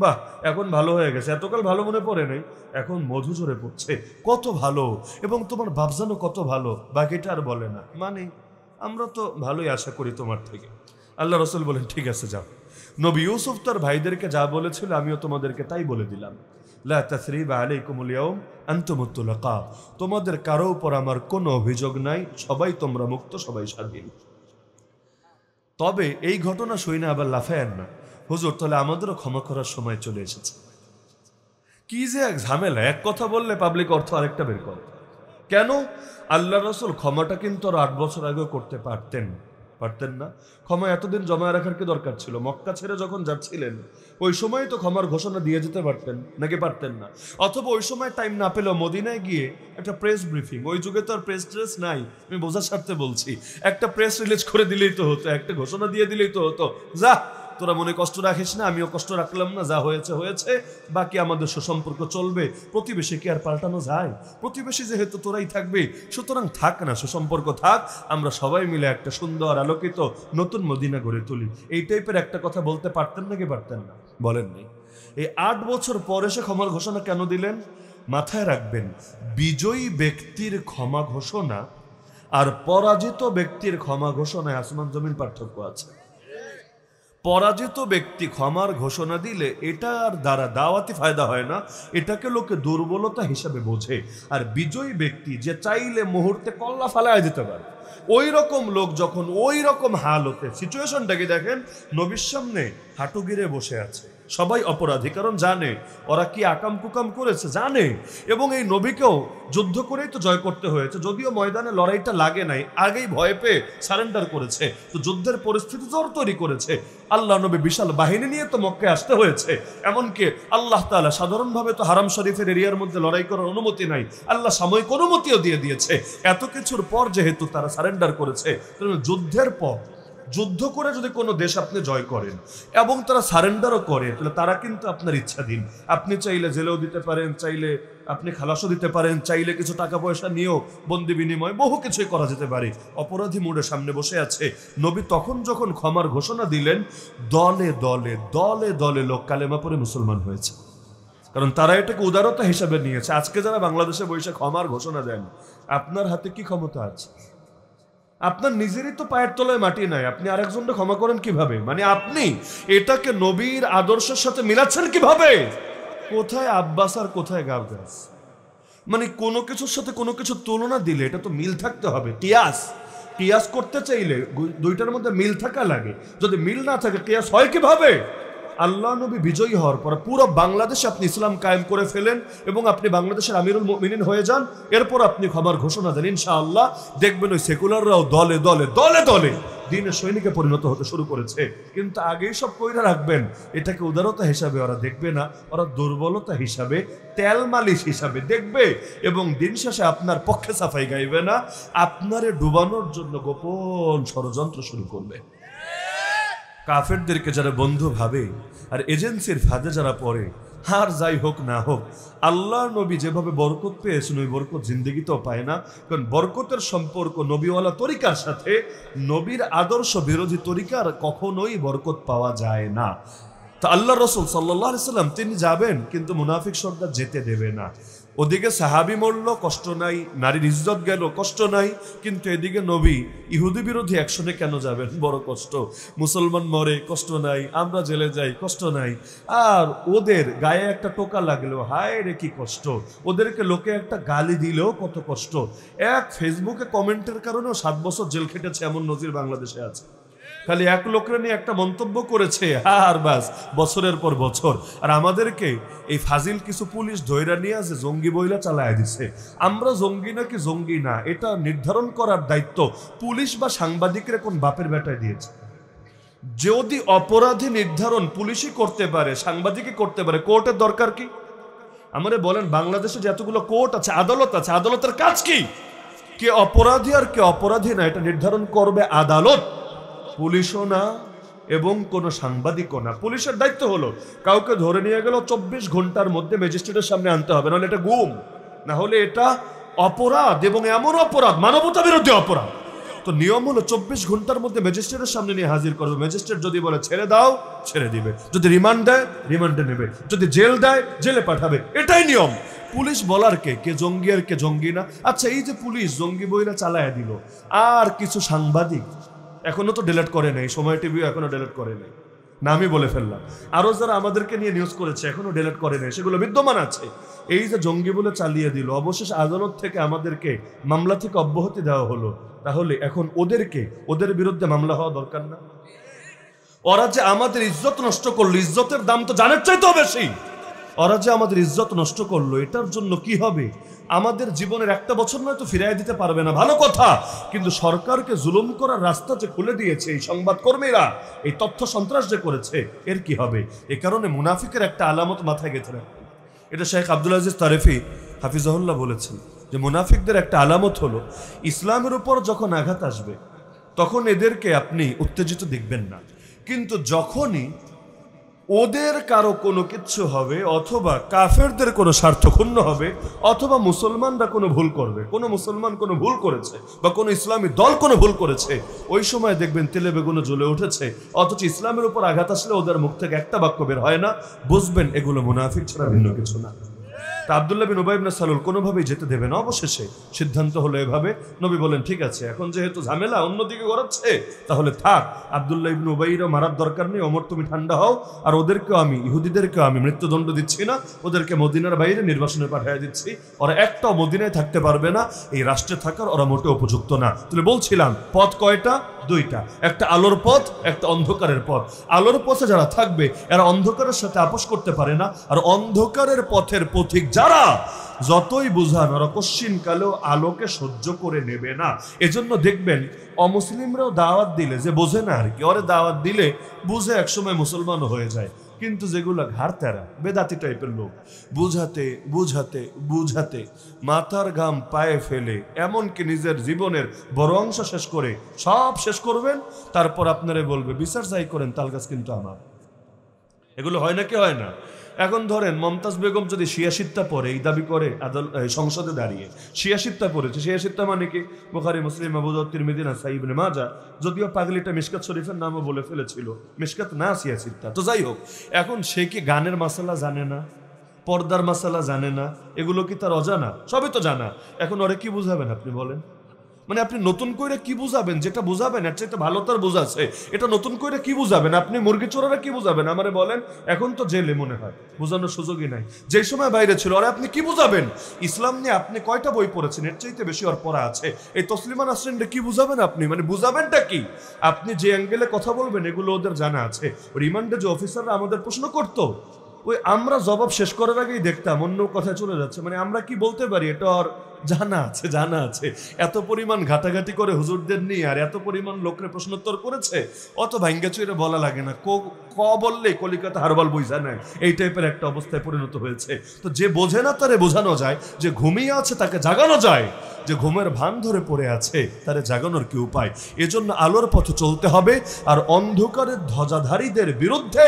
বাহ, এখন ভালো হয়ে গেছে, এতকাল ভালো মনে পড়ে নাই, এখন মধু ঝরে পড়ছে, কত ভালো। এবং তোমার বাপ জানো কত ভালো, বাকিটা আর বলে না। মানে আমরা তো ভালোই আশা করি তোমার থেকে। আল্লাহ রাসূল বলেন, ঠিক আছে যাও। নবী ইউসুফ তার ভাইদেরকে যা বলেছিল আমিও তোমাদেরকে তাই বলে দিলাম। লা তাসরিবা আলাইকুমুল ইয়াউম আনতুমুত তুলাকা, তোমাদের কারো উপর আমার কোনো অভিযোগ নাই, সবাই তোমরা মুক্ত, সবাই স্বাধীন। তবে এই ঘটনা শুনে আবার লাফায়েন না, হুজুর তাহলে আমাদেরও ক্ষমা করার সময় চলে এসেছে। কি যে এক ঝামেলা, এক কথা বললে পাবলিক অর্থ আরেকটা বের করে। কেন? আল্লাহ রাসূল ক্ষমাটা কিন্তু আর 8 বছর আগেও করতে পারতেন না। ক্ষমা এতদিন জমা রাখার কি দরকার ছিল? মক্কা ছেড়ে যখন যাচ্ছিলেন ওই সময় তো ক্ষমার ঘোষণা দিয়ে যেতে পারতেন, নাকি পারতেন না? অথবা ওই সময় টাইম না পেলেও মদিনায় গিয়ে একটা প্রেস ব্রিফিং, ওই যুগে তো আর প্রেস ট্রেস নাই, আমি বোঝার স্বার্থে বলছি, একটা প্রেস রিলিজ করে দিলেই তো হতো, একটা ঘোষণা দিয়ে দিলেই তো হতো, যা তোরা মনে কষ্ট রাখিস না, আমিও কষ্ট রাখলাম না, যা হয়েছে হয়েছে, বাকি আমাদের সুসম্পর্ক চলবে। প্রতিবেশী কি আর পাল্টানো যায়? প্রতিবেশী যেহেতু তোরাই থাকবে, সুতরাং থাক না, সুসম্পর্ক থাক, আমরা সবাই মিলে একটা সুন্দর আলোকিত নতুন মদিনা গড়ে তুলি। এই টাইপের একটা কথা বলতে পারতেন নাকি পারতেন না? বলেননি। এই 8 বছর পরে সে ক্ষমার ঘোষণা কেন দিলেন? মাথায় রাখবেন, বিজয়ী ব্যক্তির ক্ষমা ঘোষণা আর পরাজিত ব্যক্তির ক্ষমা ঘোষণায় আসমান জমিন পার্থক্য আছে। পরাজিত ব্যক্তি ক্ষমার ঘোষণা দিলে এটার দ্বারা দাওয়াতি ফায়দা হয় না, এটাকে লোকে দুর্বলতা হিসাবে বোঝে। আর বিজয়ী ব্যক্তি যে চাইলে মুহূর্তে কল্লা ফালায় দিতে পারে, ওই রকম লোক যখন ওই রকম হালতে, সিচুয়েশনটাকে দেখেন, নবীর সামনে হাঁটু গিরে বসে আছে, সবাই অপরাধী, কারণ জানে ওরা কি আকাম কুকাম করেছে, জানে। এবং এই নবীকেও যুদ্ধ করেই তো জয় করতে হয়েছে, যদিও ময়দানে লড়াইটা লাগে নাই, আগেই ভয় পেয়ে সারেন্ডার করেছে, তো যুদ্ধের পরিস্থিতি জোর তৈরি করেছে। আল্লাহ নবী বিশাল বাহিনী নিয়ে তো মক্কায় আসতে হয়েছে, এমনকি আল্লাহ তাআলা সাধারণভাবে তো হারাম শরীফের এরিয়ার মধ্যে লড়াই করার অনুমতি নাই, আল্লাহ সাময়িক অনুমতিও দিয়ে দিয়েছে। এত কিছুর পর যেহেতু তারা সারেন্ডার করেছে, যুদ্ধের পর যুদ্ধ করে যদি কোনো দেশ আপনি জয় করেন এবং তারা সারেন্ডারও করে, তাহলে তারা কিন্তু আপনার ইচ্ছাধীন, আপনি চাইলে জেলেও দিতে পারেন, চাইলে আপনি খালাসও দিতে পারেন, চাইলে কিছু টাকা পয়সা নিয়েও বন্দি বিনিময় বহু কিছুই করা যেতে পারে। অপরাধী মোড়ে সামনে বসে আছে। নবী তখন যখন ক্ষমার ঘোষণা দিলেন, দলে দলে দলে দলে লোক কালেমা পড়ে মুসলমান হয়েছে। কারণ তারা এটাকে উদারতা হিসাবে নিয়েছে। আজকে যারা বাংলাদেশে বসে ক্ষমার ঘোষণা দেন, আপনার হাতে কি ক্ষমতা আছে? আপনার নিজেরই তো পায়ের তলায় মাটি নাই, আপনি আরেকজনকে ক্ষমা করেন কিভাবে? মানে আপনি এটাকে নবীর আদর্শের সাথে মিলাচ্ছেন কিভাবে? কোথায় আব্বাস আর কোথায় গাবগাছ? মানে কোনো কিছুর সাথে কোনো কিছু তুলনা দিলে এটা তো মিল থাকতে হবে। কিয়াস করতে চাইলে দুইটার মধ্যে মিল থাকা লাগে। যদি মিল না থাকে কিয়াস হয় কিভাবে? আল্লাহ নবী বিজয়ী হওয়ার পর পুরো বাংলাদেশে আপনি ইসলাম কায়েম করে ফেলেন এবং আপনি বাংলাদেশের আমিরুল মুমিনিন হয়ে যান। এরপর আপনি ক্ষমার ঘোষণা দেন, ইনশাআল্লাহ দেখবেন ওই সেকুলাররাও দলে দলে দলে দলে দিনের সৈনিকে পরিণত হতে শুরু করেছে। কিন্তু আগেই সব কইরা রাখবেন, এটাকে উদারতা হিসাবে ওরা দেখবে না, ওরা দুর্বলতা হিসাবে, তেল মালিশ হিসাবে দেখবে এবং দিন শেষে আপনার পক্ষে সাফাই গাইবে না, আপনারে ডুবানোর জন্য গোপন ষড়যন্ত্র শুরু করবে। কাফেরদেরকে যারা বন্ধু ভাবে আর এজেন্সির ফাঁদে যারা পড়ে, আর যাই হোক না হোক, আল্লাহ নবী যেভাবে বরকত পেয়েছেন ওই বরকত জিন্দগিতেও পায় না। কারণ বরকতের সম্পর্ক নবীওয়ালা তরিকার সাথে, নবীর আদর্শ বিরোধী তরিকার কখনোই বরকত পাওয়া যায় না। তো আল্লাহ রসুল সাল্লাল্লাহু আলাইহি সাল্লাম তিনি যাবেন, কিন্তু মুনাফিক সর্দার যেতে দেবে না। ওদিকে সাহাবি মরল, কষ্ট নাই, নারীর ইজ্জত গেল, কষ্ট নাই, কিন্তু এদিকে নবী ইহুদি বিরোধী অ্যাকশনে কেন যাবেন? বড় কষ্ট। মুসলমান মরে, কষ্ট নাই, আমরা জেলে যাই, কষ্ট নাই, আর ওদের গায়ে একটা টোকা লাগলো, হায় রে কি কষ্ট। ওদেরকে লোকে একটা গালি দিলেও কত কষ্ট। এক ফেসবুকে কমেন্টের কারণেও 7 বছর জেল খেটেছে এমন নজির বাংলাদেশে আছে। খালি এক লোকের নিয়ে একটা মন্তব্য করেছে আর বাস বছরের পর বছর। আর আমাদেরকে এই ফাজিল কিছু পুলিশ ধৈর্য নিয়ে আছে জঙ্গি বইলা চালায় দিছে। আমরা জঙ্গি নাকি জঙ্গি না এটা নির্ধারণ করার দায়িত্ব পুলিশ বা সাংবাদিকরা কোন বাপের বেটায় দিয়েছে। যদি অপরাধী নির্ধারণ পুলিশই করতে পারে, সাংবাদিকই করতে পারে, কোর্টের দরকার কি? আমারে বলেন, বাংলাদেশে যতগুলো কোর্ট আছে, আদালত আছে, আদালতের কাজ কি? কে অপরাধী আর কে অপরাধী না এটা নির্ধারণ করবে আদালত, পুলিশও না এবং কোন সাংবাদিকও না। পুলিশের দায়িত্ব হলো কাউকে ধরে নিয়ে গেল 24 ঘন্টার মধ্যে ম্যাজিস্ট্রেটের সামনে আনতে হবে, নাহলে এটা গুম, না হলে এটা অপরাধ এবং এমন অপরাধ মানবতা বিরোধী অপরাধ। তো নিয়ম হলো 24 ঘন্টার মধ্যে ম্যাজিস্ট্রেটের সামনে নিয়ে হাজির করবে। ম্যাজিস্ট্রেট যদি বলে ছেড়ে দাও, ছেড়ে দিবে, যদি রিমান্ড দেয় রিমান্ডে নেবে, যদি জেল দেয় জেলে পাঠাবে, এটাই নিয়ম। পুলিশ বলার কে জঙ্গি আর কে জঙ্গি না। আচ্ছা, এই যে পুলিশ জঙ্গি বইরা চালায় দিল, আর কিছু সাংবাদিক এখনো তো ডিলিট করে নাই, সময় টিভিও এখনো ডিলিট করে নাই, নামই বলে ফেললাম, আরো যারা আমাদেরকে নিয়ে নিউজ করেছে এখনো ডিলিট করে নাই, সেগুলো বিদ্যমান আছে। এই যে জঙ্গি বলে চালিয়ে দিল, অবশেষে আদালত থেকে আমাদেরকে মামলা থেকে অব্যাহতি দেওয়া হলো, তাহলে এখন ওদের বিরুদ্ধে মামলা হওয়া দরকার না? ওরা যে আমাদের ইজ্জত নষ্ট করলো, ইজ্জতের দাম তো জানের চাইতেও বেশি, ওরা যে আমাদের ইজ্জত নষ্ট করলো, এটার জন্য কি হবে? আমাদের জীবনের একটা বছর নয়তো ফিরাই দিতে পারবে না, ভালো কথা, কিন্তু সরকারকে জুলুম করার রাস্তা যে খুলে দিয়েছে এই সংবাদকর্মীরা, এই তথ্য সন্ত্রাস যে করেছে, এর কি হবে? এ কারণে মুনাফিকের একটা আলামত মাথায় গেঁথে রাখবেন। এটা শেখ আব্দুল আজিজ তারেফি হাফিজাহুল্লাহ বলেছেন যে মুনাফিকদের একটা আলামত হলো ইসলামের উপর যখন আঘাত আসবে তখন এদেরকে আপনি উত্তেজিত দেখবেন না, কিন্তু যখনই ওদের কারো কোনো কিচ্ছু হবে, অথবা কাফেরদের কোনো স্বার্থ ক্ষুণ্ণ হবে, অথবা মুসলমানরা কোনো ভুল করবে, কোনো মুসলমান কোনো ভুল করেছে বা কোনো ইসলামী দল কোনো ভুল করেছে, ওই সময় দেখবেন তেলে বেগুনে জ্বলে উঠেছে। অথচ ইসলামের উপর আঘাত আসলে ওদের মুখ থেকে একটা বাক্য বের হয় না, বুঝবেন এগুলো মুনাফিক ছাড়া ভিন্ন কিছু না। তা আব্দুল্লাহ বিন উবাই ইবনে সালুল কোনোভাবেই যেতে দেবে না। অবশেষে সিদ্ধান্ত হলো এভাবে, নবী বলেন ঠিক আছে, এখন যেহেতু ঝামেলা অন্যদিকে গড়াচ্ছে, তাহলে থাক, আব্দুল্লাহ ইবনে উবাইরও মারার দরকার নেই, ওমর তুমি ঠান্ডা হও, আর ওদেরকেও আমি, ইহুদিদেরকেও আমি মৃত্যুদণ্ড দিচ্ছি না, ওদেরকে মদিনার বাইরে নির্বাসনে পাঠিয়ে দিচ্ছি, ওরা একটাও মদিনায় থাকতে পারবে না, এই রাষ্ট্রে থাকার ওরা মোটে উপযুক্ত না। তাহলে বলছিলাম পথ কয়টা? দুইটা, একটা আলোর পথ, একটা অন্ধকারের পথ। আলোর পথে যারা থাকবে এরা অন্ধকারের সাথে আপোষ করতে পারে না, আর অন্ধকারের পথের পথিক যারা, যতই বুঝান ওরা কশ্চিন কালেও আলোকে সহ্য করে নেবে না। এজন্য দেখবেন অমুসলিমরাও দাওয়াত দিলে, যে বোঝে না আর কি, ওরে দাওয়াত দিলে বুঝে একসময় মুসলমানও হয়ে যায়, কিন্তু যেগুলো ঘাড়তেরা বেদাতি টাইপের লোক, বুঝাতে বুঝাতে বুঝাতে মাথার ঘাম পায়ে ফেলে এমনকি নিজের জীবনের বড় অংশ শেষ করে সব শেষ করবেন, তারপর আপনারা বলবে বিচার যাই করেন তাল গাছ কিন্তু আমার। এগুলো হয় নাকি হয় না? এখন ধরেন মমতাজ বেগম যদি ৮৬টা পড়ে, এই দাবি করে সংসদে দাঁড়িয়ে ৮৬টা পড়েছে, ৮৬টা মানে কি বুখারী, মুসলিম, আবু দাউদ, তিরমিজি, নাসাঈ, ইবনে মাজাহ, যদিও পাগলিটা মিশকাত শরীফের নামও বলে ফেলেছিল, মিশকাত না ৮৬টা। তো যাই হোক, এখন সে কি গানের মাসালা জানে না, পর্দার মাসালা জানে না, এগুলো কি তার অজানা? সবই তো জানা। এখন ওরে কি বুঝাবেন আপনি বলেন? মানে আপনি নতুন করে কি বুঝাবেন? যেটা বুঝাবেন এর চাইতে ভালো তার বুঝাচ্ছে, এটা নতুন করে কি বুঝাবেন আপনি? মুরগি চোরারা কি বুঝাবেন আমারে বলেন? এখন তো জেলে মনে হয়, বুঝানোর সুযোগই নাই। যে সময় বাইরে ছিল, আরে আপনি কি বুঝাবেন? ইসলাম নিয়ে আপনি কয়টা বই পড়েছেন? এর চাইতে বেশি ওর পড়া আছে। এই তসলিমা নাসরিনরে কি বুঝাবেন আপনি? মানে বুঝাবেনটা কি? আপনি যে অ্যাঙ্গেলে কথা বলবেন এগুলো ওদের জানা আছে। রিমান্ডে যে অফিসাররা আমাদের প্রশ্ন করতো, ওই আমরা জবাব শেষ করার আগেই দেখতাম অন্য কথায় চলে যাচ্ছে। মানে আমরা কি বলতে পারি এটা আর জানা আছে। এত পরিমাণ ঘাটাঘাটি করে হুজুরদের নিয়ে, আর এত পরিমাণ লোকের প্রশ্নোত্তর করেছে, অত ভাঙ্গা চুইরে বলা লাগে না। ক বললে কলিকাতা হারবাল বইজা নেয়, এই টাইপের একটা অবস্থায় পরিণত হয়েছে। তো যে বোঝে না তারে বোঝানো যায়, যে ঘুমিয়ে আছে তাকে জাগানো যায়, যে ঘুমের ভান ধরে পড়ে আছে তারে জাগানোর কি উপায়? এজন্য আলোর পথে চলতে হবে, আর অন্ধকারের ধ্বজাধারীদের বিরুদ্ধে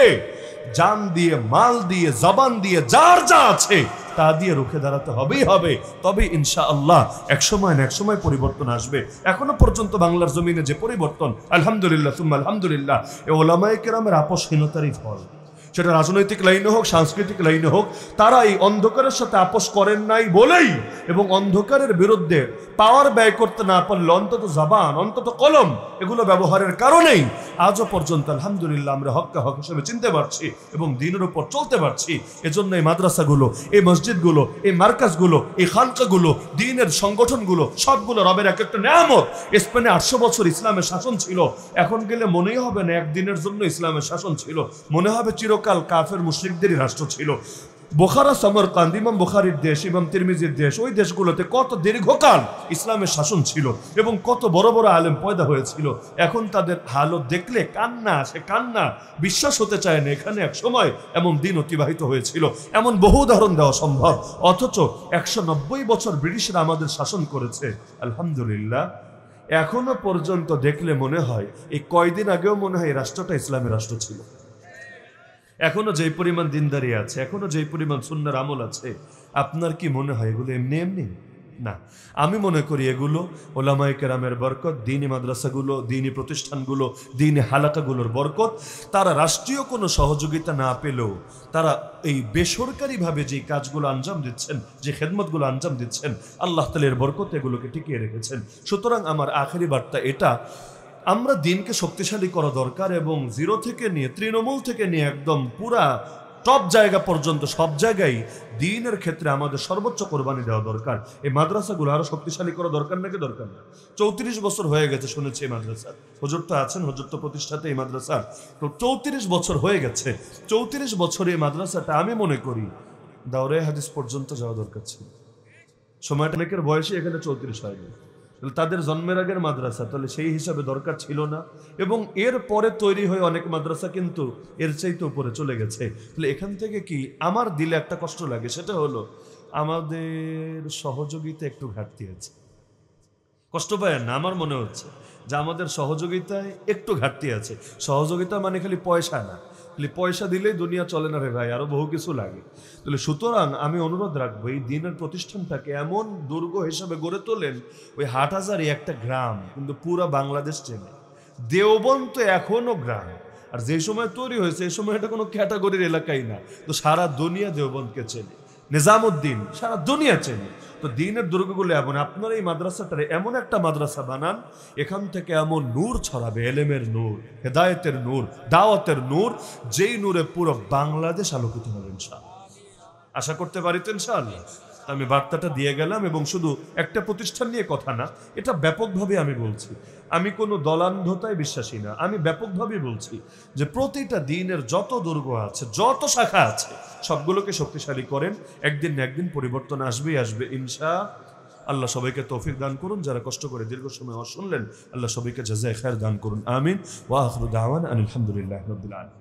জান দিয়ে, মাল দিয়ে, জবান দিয়ে, যার যা আছে তা দিয়ে রুখে দাঁড়াতে হবেই হবে। তবে ইনশাআল্লাহ একসময় না একসময় পরিবর্তন আসবে। এখনো পর্যন্ত বাংলার জমিনে যে পরিবর্তন, আলহামদুলিল্লাহ সুম্মা আলহামদুলিল্লাহ, এ ওলামায়ে কেরামের আপোষহীনতারই ফল। সেটা রাজনৈতিক লাইনে হোক, সাংস্কৃতিক লাইনে হোক, তারা এই অন্ধকারের সাথে আপোষ করেন নাই বলেই, এবং অন্ধকারের বিরুদ্ধে পাওয়ার ব্যয় করতে না পারলে অন্তত জবান, অন্তত কলম, এগুলো ব্যবহারের কারণেই আজও পর্যন্ত আলহামদুলিল্লাহ আমরা হককে হক হিসেবে চিনতে পারছি এবং দিনের উপর চলতে পারছি। এজন্য এই মাদ্রাসাগুলো, এই মসজিদগুলো, এই মার্কাজগুলো, এই খানকাগুলো, দিনের সংগঠনগুলো, সবগুলো রবের এক একটা নেয়ামত। স্পেনে 800 বছর ইসলামের শাসন ছিল, এখন গেলে মনেই হবে না একদিনের জন্য ইসলামের শাসন ছিল, মনে হবে চিরকাল কাফের মুশরিকদেরই রাষ্ট্র ছিল। বুখারা, সমরকান্দ, ইমাম বুখারীর দেশ, ইমাম তিরমিজির দেশ, ওই দেশগুলোতে কত দীর্ঘকাল ইসলামের শাসন ছিল এবং কত বড় বড় আলেম পয়দা হয়েছিল। এখন তাদের হালত দেখলে কান্না আসে, কান্না, বিশ্বাস হতে চায় না এখানে এক সময় এমন দিন অতিবাহিত হয়েছিল। এমন বহু উদাহরণ দেওয়া সম্ভব। অথচ 190 বছর ব্রিটিশরা আমাদের শাসন করেছে, আলহামদুলিল্লাহ। এখনো পর্যন্ত দেখলে মনে হয়, এই কয়দিন আগেও মনে হয় এই রাষ্ট্রটা ইসলামের রাষ্ট্র ছিল। এখনো যেই পরিমাণ দিনদারি আছে, এখনো যেই পরিমাণ সুন্নাহর আমল আছে, আপনার কি মনে হয় এগুলো এমনি এমনি? না, আমি মনে করি এগুলো ওলামায়ে কেরামের বরকত, দ্বীনি মাদ্রাসাগুলো, দ্বীনি প্রতিষ্ঠানগুলো, দ্বীনি হালাকাগুলোর বরকত। তারা রাষ্ট্রীয় কোনো সহযোগিতা না পেলেও তারা এই বেসরকারিভাবে যে কাজগুলো আঞ্জাম দিচ্ছেন, যে খেদমতগুলো আঞ্জাম দিচ্ছেন, আল্লাহ তাআলা এর বরকত এগুলোকে টিকিয়ে রেখেছেন। সুতরাং আমার আখেরি বার্তা এটা, আমরা দিনকে শক্তিশালী করা দরকার এবং জিরো থেকে নিয়ে, তৃণমূল থেকে নিয়ে একদম পুরা টপ জায়গা পর্যন্ত সব জায়গায় দ্বীনের ক্ষেত্রে আমাদের সর্বোচ্চ কোরবানি দেওয়া দরকার। এই মাদ্রাসাগুলো আরো শক্তিশালী করা দরকার নাকি দরকার না? 34 বছর হয়ে গেছে শুনেছি এই মাদ্রাসার, হুজুর তো আছেন, হুজুর তো প্রতিষ্ঠাতে এই মাদ্রাসার, তো 34 বছর হয়ে গেছে। 34 বছর এই মাদ্রাসাটা আমি মনে করি দাওরে হাদিস পর্যন্ত যাওয়া দরকার ছিল। সময়টা অনেকের বয়সে এখানে 34 হয়নি, তাদের জন্মের আগের মাদ্রাসা, তাহলে সেই হিসাবে দরকার ছিল না। এবং এর পরে তৈরি হয়ে অনেক মাদ্রাসা কিন্তু এর চাইতে উপরে চলে গেছে। তাহলে এখান থেকে কি আমার দিলে একটা কষ্ট লাগে, সেটা হলো আমাদের সহযোগিতা একটু ঘাটতি আছে। কষ্ট পায় না? আমার মনে হচ্ছে যে আমাদের সহযোগিতায় একটু ঘাটতি আছে। সহযোগিতা মানে খালি পয়সা না, খালি পয়সা দিলেই দুনিয়া চলে না রে ভাই, আরো বহু কিছু লাগে। তাহলে সুতরাং আমি অনুরোধ রাখবো, এই দ্বীনের প্রতিষ্ঠানটাকে এমন দুর্গ হিসাবে গড়ে তোলেন, ওই হাটহাজারী একটা গ্রাম কিন্তু পুরা বাংলাদেশ চেনে। দেওবন্দ তো এখনো গ্রাম, আর যে সময় তৈরি হয়েছে এই সময় এটা কোনো ক্যাটাগরির এলাকাই না, তো সারা দুনিয়া দেওবন্দকে চেনে, নিজামুদ্দিন সারা দুনিয়া চেনে। তো দ্বীনের দুর্গগুলো এমন, আপনারা এই মাদ্রাসাটারে এমন একটা মাদ্রাসা বানান, এখান থেকে এমন নূর ছড়াবে, এলেমের নূর, হেদায়েতের নূর, দাওয়াতের নূর, যেই নূরে পুরো বাংলাদেশ আলোকিত হবে ইনশাআল্লাহ। আশা করতে পারি তো ইনশাআল্লাহ। আমি বার্তাটা দিয়ে গেলাম, এবং শুধু একটা প্রতিষ্ঠান নিয়ে কথা না, এটা ব্যাপকভাবে আমি বলছি। আমি কোনো দলান্ধতায় বিশ্বাসী না, আমি ব্যাপকভাবে বলছি যে প্রতিটা দ্বীনের যত দুর্গ আছে, যত শাখা আছে, সবগুলোকে শক্তিশালী করেন। একদিন না একদিন পরিবর্তন আসবেই আসবে ইনশাআল্লাহ। সবাইকে তৌফিক দান করুন। যারা কষ্ট করে দীর্ঘ সময় শুনলেন, আল্লাহ সবাইকে জাযায়ে খায়ের দান করুন। আমিন। ওয়া আখিরু দাওয়ানা আলহামদুলিল্লাহি রাব্বিল আলামিন।